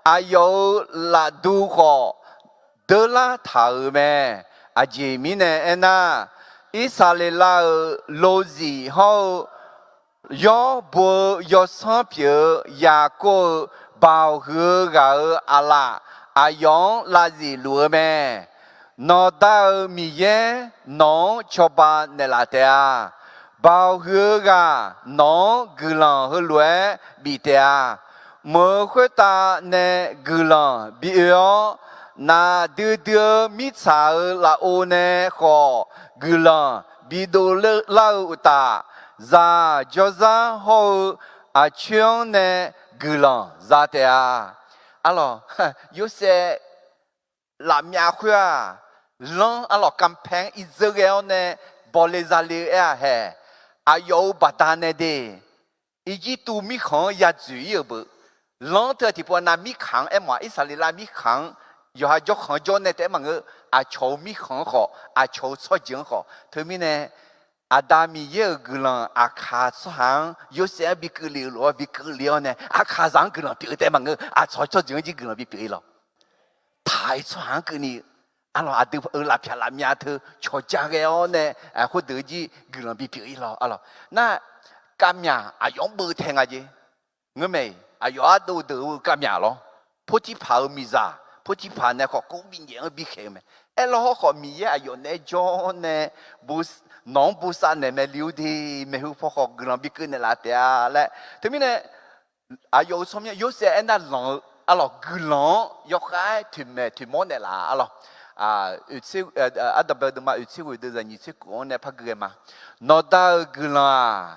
อายุลาดูขอเดลาถาเมอาเจมิเนเอนาอิสราเอลโลจีฮายอบัวยอสัมเปียยาโกบ่าวฮือกาอาลาอายองลาจีลัวเมนอดามีเยนองชอบาเนลาเตอาบ่าวฮือกาน้องกุลังฮัลโหลบีเตียเมื่อคุยตาเนกุลังบีเอนาดือมิสาลาโอเนขอกุลังบีโดลาอุตาซาจอซาโฮอาเชียงเนกุลังซาเตียalors yo c'est la mia quoi l'un alors campagne Israël ne pour les aller à อายุบัตรเนี่ยเดอีกตัวมีขังยาจุยบ่หลังเธอที่พวกนั้นมีขังเอ็มว่าอิสราเอลมีขังอยู่หาจกขังจนเนี่ยแต่มัน อาโชมีของขออาโชสอจิงขอเธอมีเนี่ยอาดามีเยอะกลังอาคาสหังโยเซบิกลีหรือบิกลีเนี่ยอาคาสังกลังปีแต่บางเงอาสอสอจิงจีกลังปีหรอถ่ายสหังกนี่อันเราอาดูลาพิลามีอาเธอชอจังเกอเนี่ยคนเดือจีกลังปีหรออันเราน่ากำยาอายองเบอร์แทงอะไรเงี้ยไหมอายอดูดูกำยาหรอพูดที่พามีซาพูดที่พาเนี่ยเขากู้บินยังบิเข้มไหมเราเขามีเยอะอายอนเนี่ยจอนเนี่ยบุษน้องบุษอันเนี่ยไม่รู้ดีไม่รู้พอเขากลังบิขึ้นในลาเตียแหละทีนี้เนี่ยอายอสมัยยุเสอันนั้นหลังalors gulant yokai tu monne là alors utsi adabel de ma utsi ou de années c'est qu'on n'est pas grema noda gulant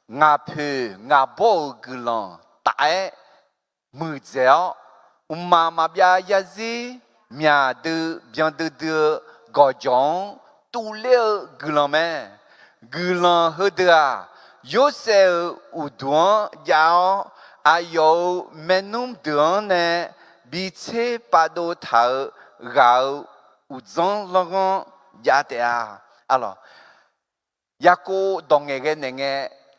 nga peu nga bo gulant tae muzeo umma ma bia yazi mia de bien de gojong tous les gulant mais gulant hedra yose udon yaoอายุเมนุมเดือนเนี่ยบิเชปาโดเถาเราอุจงลงยาเดียอะไรยากูดองเงี้ยเนี่ย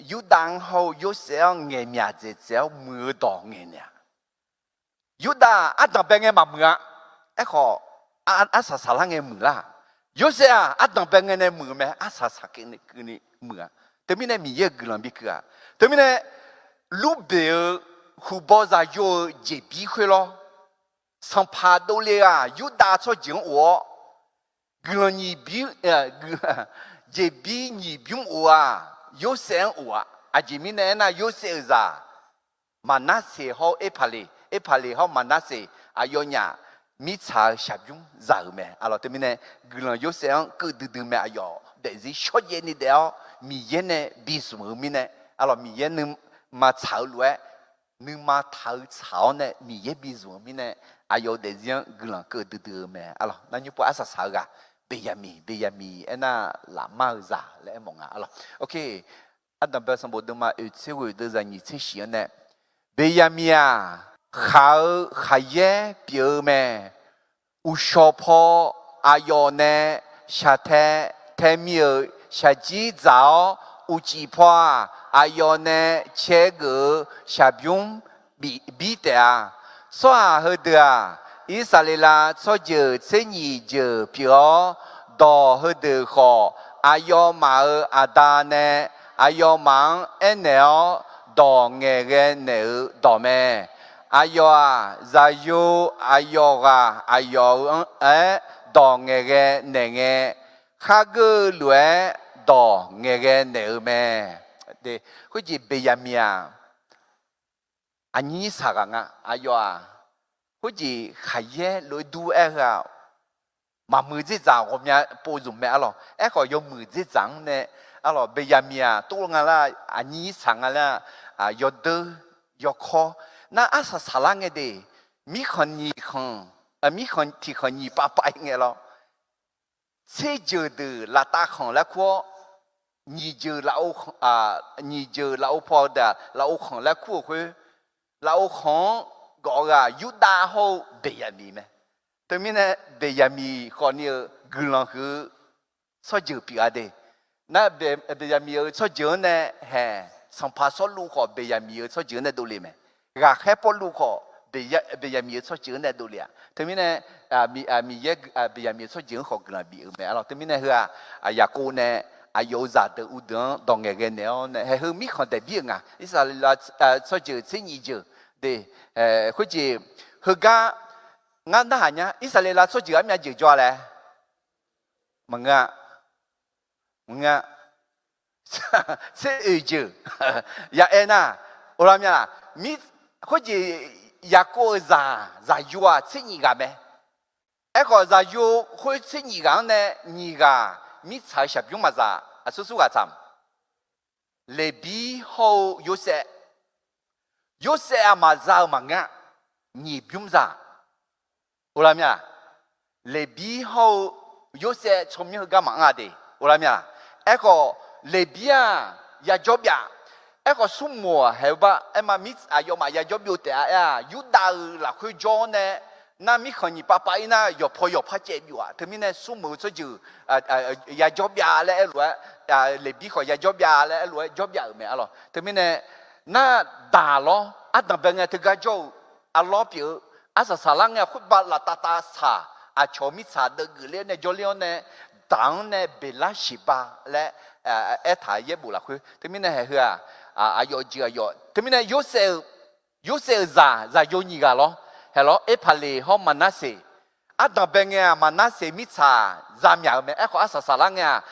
ยูดังเขายูเสียงเงี้ยมีอาเจ้ามือดองเงี้ยยูดาอันดับเป็นเงี้ยมามือขออันสาสาลังเงี้ยมือละยูเสียอันดับเป็นเงี้ยมือไหมอันสาสากินนี่มือแต่ไม่ได้มีเยอะกลังบิกะแต่ไม่ได้ลูเบลฮูบอซาโยเจบีคุยล้อสัมภาษณ์ดูเลยยูดาชอบจิงวัวกลัวนีบิเจบีนีบิมวัวยูเซนวัวอาจิมิเนน่ะยูเซซามานาเซเขาเอพาลีเขามานาเซอายุเนี่ยมิชาชาบิมซาเมอะไรแต่มิเนกลัวยูเซนก็ดื้อเมอายุเดี๋ยวสิชดเย็นนี่เดียวมีเย็นเนี่ยบิสมุมิเนอะไรมีเย็นนึงมาเช้าเลยนึกมาเท้าเช้าเนี่ยมีเยบิสวมิเนี่ยอายุเดียงกลังก็ดื้อๆแม่อะไรนั่นอยู่ปะอาสาๆกะเบียมีเอ็น่าละมาจ่าและมองอะไรโอเคอันดับเป็นสมบูรณ์มาเชื่อว่าเดี๋ยวจะยิ่งเชื่อเนี่ยเบียมีเขาขยะเปียวแม่อุชพออายุเนี่ยชาเทเทมีชาจีจ้าอุจิพออายุเนี่ยเชื่อชาบิมบีเตะสวาเหเดียอิสราเอลชอบเจอเซนีเจอพิโอดอเหเดียขออายุมาอาดาเนี่ยอายุมังเอเนลดอเงเกเนลดอเมอายุซายุอายุดอเงเกเนเงข้าก็รวยดอเงเกเนลเมเด็กคุณจีเบียมีอันนี้สักงะอายุคุณจีขยันเลยดูมามือจีจังผมเนี่ยปูจุ่มแม่หรอขอยมือจีจังเนี่ยเบียมีตัวงะละอันนี้สังะละยอดยอคอน่าอาศัยสลังเงเดมีคนยี่คนมีคนที่คนยี่ป้าไปเงี้ยหรอเชื่อเจอเดลาตาของแล้วก็你就你就老婆的老公来哭会，老公讲个有大好贝亚米咩？对面呢贝亚米可能个人去所就比亚的，那贝亚米所就呢嘿，上帕所路可贝亚米所就呢都里咩？个海波路可贝亚米所就呢都里啊？对面呢贝亚米所就好个人比咩？alors对面呢是雅各呢？อายุจะเดือดดองเงี้ยเนี่ยเนี่ยเฮ้ยมีคนแต่เบี้ยงอิสราเอลชอบเจอเช่นนี้เจอเดี๋ยวคุยจีเฮ้ยก็งานทหารเนี่ยอิสราเอลชอบเจออะไรเจอจ้าเลยมึงเชื่อเจออย่าเอ็น่ะโอรามเนี่ยมีคุยจีอยากกูจะอยู่เช่นนี้กันไหมก็จะอยู่คุยเช่นนี้กันเนี่ยนี่ก็มิตรชายชาวยุมาซาสู้ๆกันซ้ำเลบีเขาโยเซมาซามังะนี่ยุมซาโอลามีเลบีเขาโยเซชมยังกันมังอะเดโอลามีก็เลบียาจบยาก็สมมัวเห็นว่ามามิตรอายุมายาจบอยู่แต่ยูดาละคุยจอนเนี่ย那米可你爸爸那有婆有怕接有啊，他们呢父母这就也job ya了来来比可也job ya了来job ya没啊咯，他们呢那打咯啊那边呢这个就啊老表啊是啥人呀？会把拉达达茶啊炒米茶的个咧呢就了呢，当呢别拉西巴来他也不啦会，他们呢还是有这个有，他们呢有些za有你个咯。Hello, pale ho manase. Ada benga manase mitsa zamya me ko asa salanga.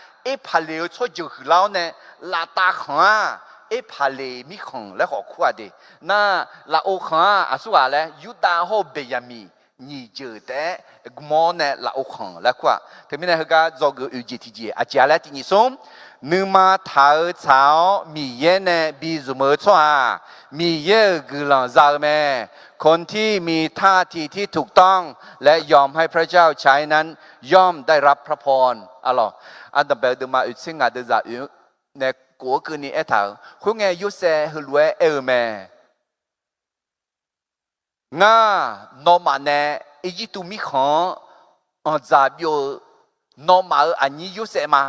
Pale cho ju lao ne la ta khan. Pale mi khan le ho kwa de. Na la o khan asua le yuda ho beyami. Ni je de gmo ne la o khan la kwa. Temine ga zog ujtiji. Aja la ti ni som. นึมาเท้าเช้ามีเย็นเนบีจุมชัวมีเยอะกุหลาบจาแม่คนที่มีท่าทีที่ถูกต้องและยอมให้พระเจ้าใช้นั้นย่อมได้รับพระพรอะลออันดับเบลดมาอุซิงอาเดจาอุในกัวคืนนี้เอถาคุณไงยุเซฮลเวแม่งานอมาเนอีจิตุมิขอจาบิโอนอมาอันนี้ยุเซมา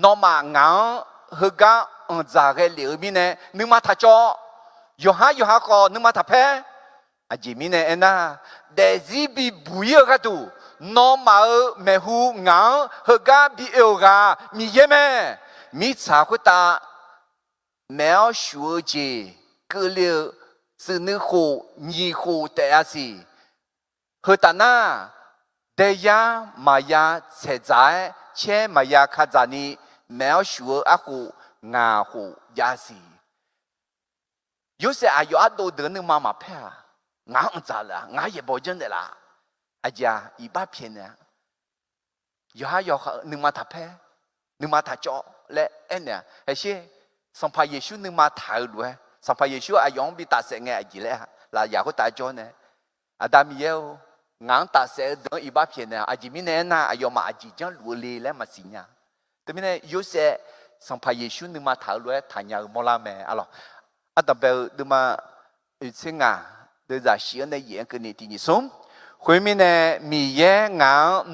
น้องมางานเฮกาจากเหลือมีเนี่ยนึกมาทัจจอยู่หาก็นึกมาทับเพอจิมีเนี่ยนะเดซิบีบุยกันดูน้องมาเมหูงานเฮกาบีเอลกามีเยไหมมีสาวคนตาแมวชัวจีก็เลี้ยสื่อนึกหูยี่หูแต่อาศัยเฮตานาเดียมายาเสจายเช่มายาคาจานีแมวชัวอาหูงาหูยาสี有些อายุ都得那妈妈拍啊，俺咋了？俺也不认得啦。哎呀，一把片呢，有还有那妈他拍，那妈他教来，哎呢，而且上怕耶稣那妈他路哎，上怕耶稣阿用比大些爱几嘞，那也会大教呢。阿达米有，俺大些等一把片呢，阿几米呢那阿用嘛阿几讲路里来嘛行呀，对不对？有些上怕耶稣那妈他路哎，他娘莫拉咩阿咯。阿达贝德玛以前啊，都在西安的盐跟你听说，后面呢，米盐硬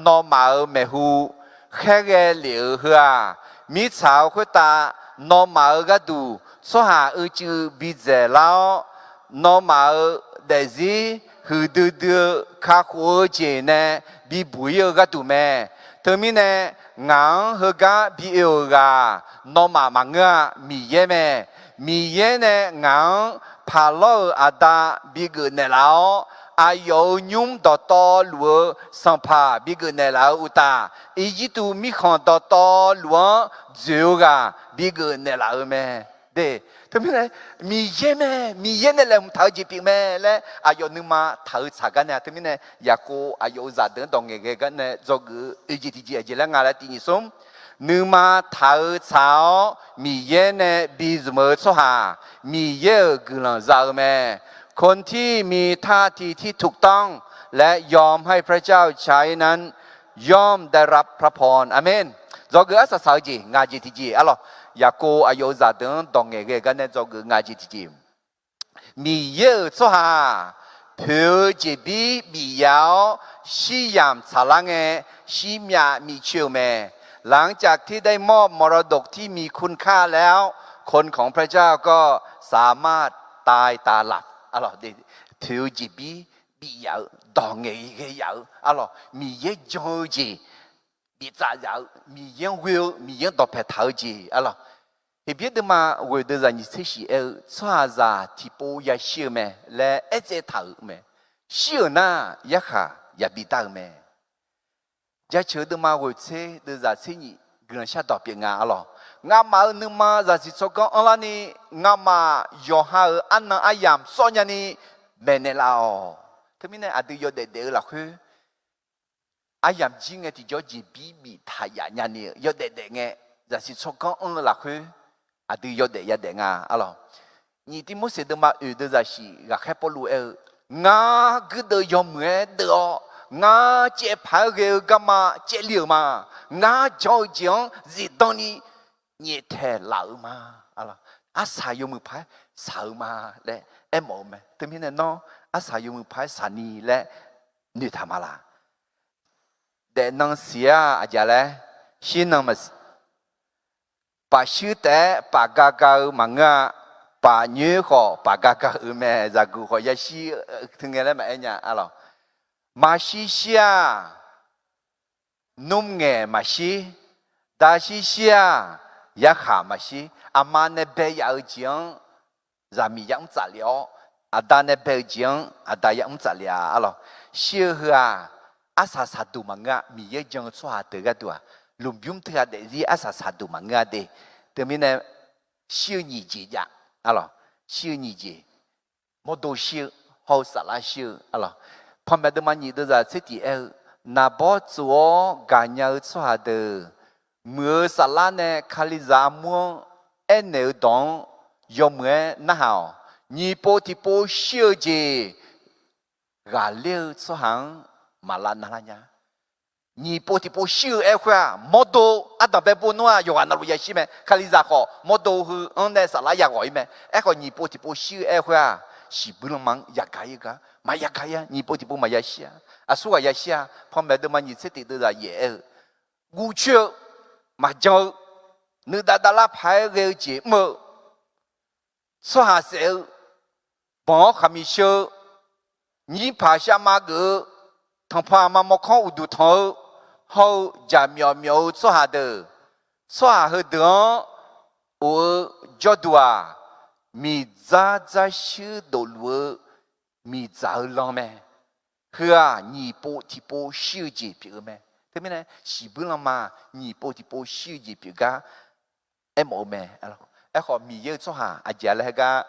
normal没糊，黑个流去啊，米炒会打 normal 个度，说下就比在老 normal 但是很多卡火箭呢，比不要个度咩，后面呢，硬和个比要个 normal 嘛个米盐咩。มีเยเนี่ยงานพาโลอาดาบิกเนลาวอายุยุ่มต่อต่อหลวงสัมภาบิกเนลาวอุตาอีจิตุมีขันต่อต่อหลวงเจ้ากาบิกเนลาวแม่เด้ทำไมเนี่ยมีเยแม่มีเยเนี่ยแหละมันท้าจีบแม่และอายุนึงมาท้าสักกันเนี่ยทำไมเนี่ยอยากกูอายุจะเดินตรงเงี้ยกันเนี่ยจอกอีจิติจีอาจิแล้วงานละที่นิสมนึกมาท้าเช้ามีเย็นเนี่ยบีจมูกชัวมีเยอะกุหลาบจาแม่คนที่มีท่าทีที่ถูกต้องและยอมให้พระเจ้าใช้นั้นย่อมได้รับพระพรอาเมนจอกอัศสาวจีงาจีทีจีอะล่ะอยากกูอายุจะเดินตรงเงี้ยกันเนี่ยจอกงาจีทีจีมีเยอะชัวเพื่อจะบียาวชียามชาลังเอชีมีมีเชื่อแม่หลังจากที่ได้มอบมรดกที่มีคุณค่าแล้วคนของพระเจ้าก็สามารถตายตาหลับอะไรดิถือจีบียาวดองเงี้ยยาวอะไรมีเยอะจอจีมีจ่ายาวมีเยอะวิวมีเยอะดอกเพชรเท้าจีอะไรเห็นเพียงแต่มาเวลาเราเนี่ยที่สิชัวร์จะที่ปูยาเชื่อไหมและเอเจเท้าไหมเชื่อน่ะยากค่ะอย่าบีตาไหมจะเชื่อดูมาว่าเชื่อดูจะเชื่อนี่เรื่องชาติเปลี่ยนงานหรองานมาหนึ่งมาจะสิสกังอะไรนี่งานมาย่อหาอันนั้นอายามส่วนยันนี่เบนเนลาทำไมเนี่ยอาทิตย์ยอดเดือดละคืออายามจริงที่จะจีบีทายายันนี่ยอดเดือดเนี่ยจะสิสกังอันละคืออาทิตย์ยอดเดือดงานอะไรนี่ที่มุสลิมมาดูจะสิก็แค่ปลุกงานก็เดือดยอมเมื่อเดือดงาเจ็บหายเกลก็มาเจริญมางาเจ้าจังจิตตอนนี้เนี่ยแท้เหล่ามาอะไรอาศัยอยู่มือพายสาวมาและเอ็มโอมแต่ไม่แน่นอนอาศัยอยู่มือพายสานีและ你他妈啦，แต่能写阿家嘞，是那么把修的把嘎嘎manga把女好把嘎嘎咩，在古好也是听见了没呀？阿老，马西下弄个马西，大西下也哈马西，阿妈那边有讲，咱们养杂料，阿达那边讲，阿达养杂料，阿老，修啊。asa satu manga miye jang soha tega tua lumbium tega de zi asa satu manga de temine siu ni ji ya alo siu ni ji modo siu ho sala siu alo phambe de mani de za siti e na bo zuo ga nya soha de mu sala ne khaliza mu ene dong yo mwe na hao ni po ti po siu ji ga liu sohang malananya ni poti po shiu e kwa modo ada be bo noa yo ana ya shi me kaliza ko modo hu onde sala ya go me e ko ni poti po shiu e kwa shi bu mang ya kai ga ma ya kai ni poti po ma ya shi a su ya shi pom be de ma ni se ti de da ye gu chu ma jo nu da da la phai ge ji mo so ha se bo khami shu ni pa sha ma ge thằng pha mà một con udu thâu hậu giả miao miao xóa hơi đó ở cho đùa mi za za sư đồ lúa mi za long mẹ hứa nhị bộ thì bộ sư gì biểu mẹ thế mới này chỉ bữa làm mà nhị bộ thì bộ sư gì biểu cả em ôm mẹ em họ mi yêu cho hà à giờ là cái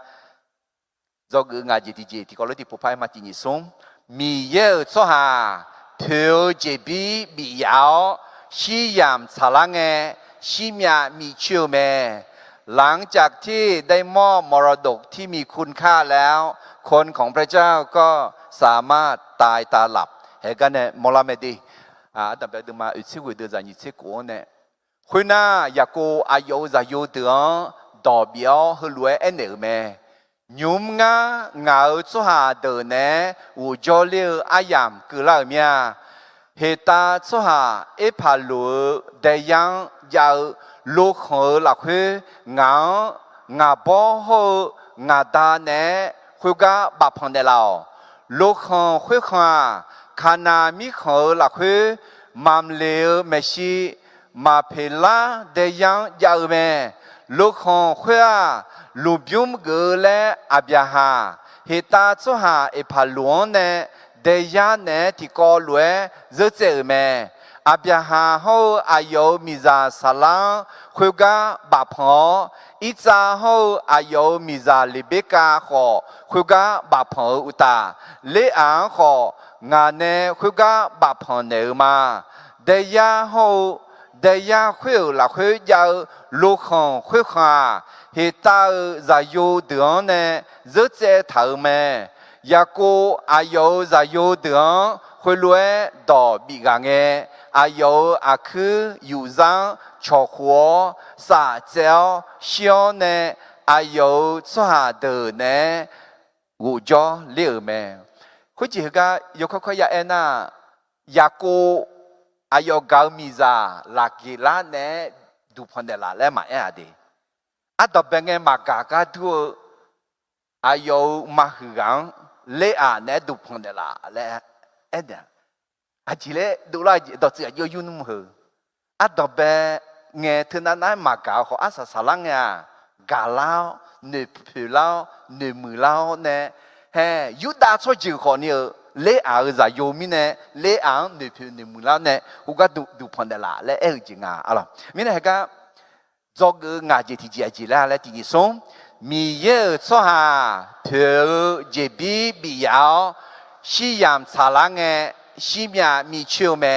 do cái ngài gì thì có lẽ thì bộ phái mà chỉ nhị sống mi yêu cho hà thiếu chế bị yếu xí yam xả lăng nghe xí mía mi chiêu mẹ หลังจากที่ได้มอบมรดกที่มีคุณค่าแล้วคนของพระเจ้าก็สามารถตายตาหลับเห็นกันเนี่ยมลาเมดีแต่แบบดูมาอุชิวิเดือดยี่สิบกว่าเนี่ยคุณน่าอยากกูอายุจะอยู่เดือนดอกเบี้ยให้รวยเอ็นเอเมยุ่งงาเงาสุหาเดินเนี่ยอุจจาระอายามกุลาเมียเหตุสุหาเอพาลูเดียงยาวลูกหัวหลักคืองาบ่อหัวงาดาเนี่ยคุยกับบัพพันเดลาลูกหัวคุยข้าขณะมีหัวหลักคือมัมเลวเมชีมาเพลาเดียงยาวเมลูกหัวคุยลูบิวมเกลอาบยาฮาเหตุสุหาเอพาลวนเนี่ยเดียงเนี่ยที่ก่อรวยเจอเมอาบยาฮาเขาอายุมิซาสลังคุยกับบาพออิจาเขาอายุมิซาลิเบกาขอคุยกับบาพออุตาเลอังของานเนคุยกับบาพอเนมาเดียเขาเดียคุยหลักคุยยาวลูกของคุยขาเหตุจะอยู่เดือนเนเจอเจเท่าเมยากูอายุจะอยู่เดือนคุยรวยดอกบิกางเงอายุอาคืออยู่จังชอหัวสาเจ้าเชียวเนอายุสหาเดินเนกูจ่อเลี้ยวแม่คุยจีก็ยกข้อยาเอ็น่ายากูอายุเก่ามีซาลักกีฬาเนดูพันเดลาและมาเอ็ดดีอัตเป็นไงมากากาทัวอายุมาหืังเลี้ยเนดูพันเดลาและเอ็ดอาจิเลดูแลดอกเสียยุ่งมืออัตเบเงเท่านั้นมากาเขาอาศัยสลังเงกาลาวเนื้อผิวลาวเนื้อมือลาวเนี่ยเฮ้ยุดาช่วยจืดคนเนี่ยเลี้ยจะโยมิเนี่ยเลี้ยเนื้อผิวเนื้อมือลาวเนี่ยกูก็ดูพันเดล่าและจริงอะไรมิเนี่ยก็จอกงาจิตจิจิแล้วและที่นี่ส่งมีเยอะส่วนหาเธอเจ็บบียาวชียามสลังเงชิมยามีเชี่ยวแม่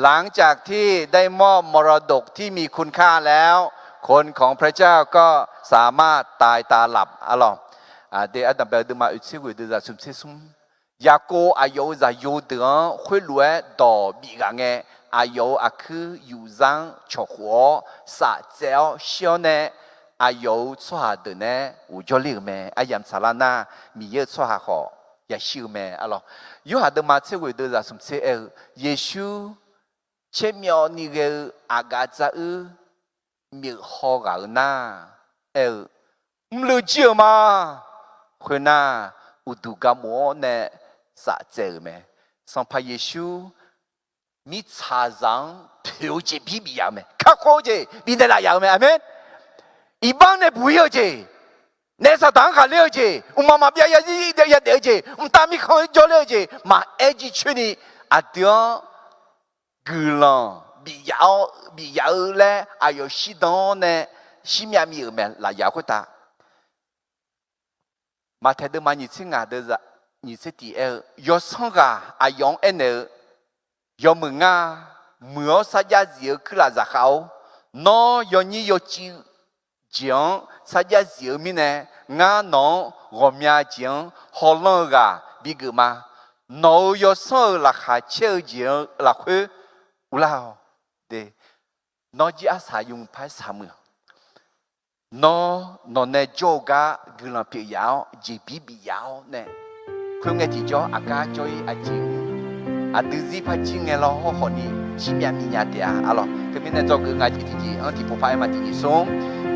หลังจากที่ได้มอบมรดกที่มีคุณค่าแล้วคนของพระเจ้าก็สามารถตายตาหลับอะลอเดี๋ยวดับเบิลดูมาอุตสิวิดูจะสุ่มเสซุ่มยาโกอายุจะอยู่เดือนคุยรวยต่อบีกังเงอายุอาคืออยู่จังชกหัวสะเจ้าเชี่ยวเนอายุชั่วเดือนเนอุจจาระแม่อายามสารนามีเยอะชั่วหอ อย่าชิวแม่อะหรอยูหาเดิมมาเชื่อว่าเดิมจะสมเสเอเยซูเชื่อมีอันนี้ก็อากาศจะมีหอกันนะไม่รู้เชื่อมาคนน่ะอุดกามอเนี่ยสัจเจไหมสัมภาเยซูมีชาจังเพียวเจ็บพี่ยามไหมข้าโคเจมีแต่ละอย่างไหมอาเมนอีบ้านเนี่ยผู้เยอะเจเนี่ยสถานการณ์เยอะเจมาเบียร์ยี่เดียร์เดียร์เจตามีคนเยอะเลยเจมาเอจิชุนีอาเดียกุลัง比较嘞，还有西东呢，西面米尔们来摇回答。马太的嘛，你听啊的是，你这第二要上个啊用安呢，要问啊，没有啥家子去了然后，那要你要讲啥家子面呢？俺侬我们讲好冷个，比个嘛，那要上了还秋节了会，无啦。对，那就阿啥用拍啥么？那呢做个个人比较，就比较呢。佢嘅地方阿家做阿姐，阿弟子拍钱嘅咯，好你前面咪呀啲啊，阿咯，佢邊呢做個阿弟弟，阿弟不拍嘛弟弟送，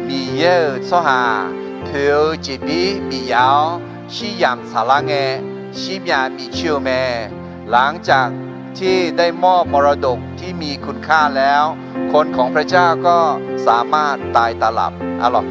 咪要做下，佢就比較，是養啥啦嘅，前面咪超咩，หลังจากที่ได้มอบมรดกที่มีคุณค่าแล้วคนของพระเจ้าก็สามารถตายตาหลับอะหรอ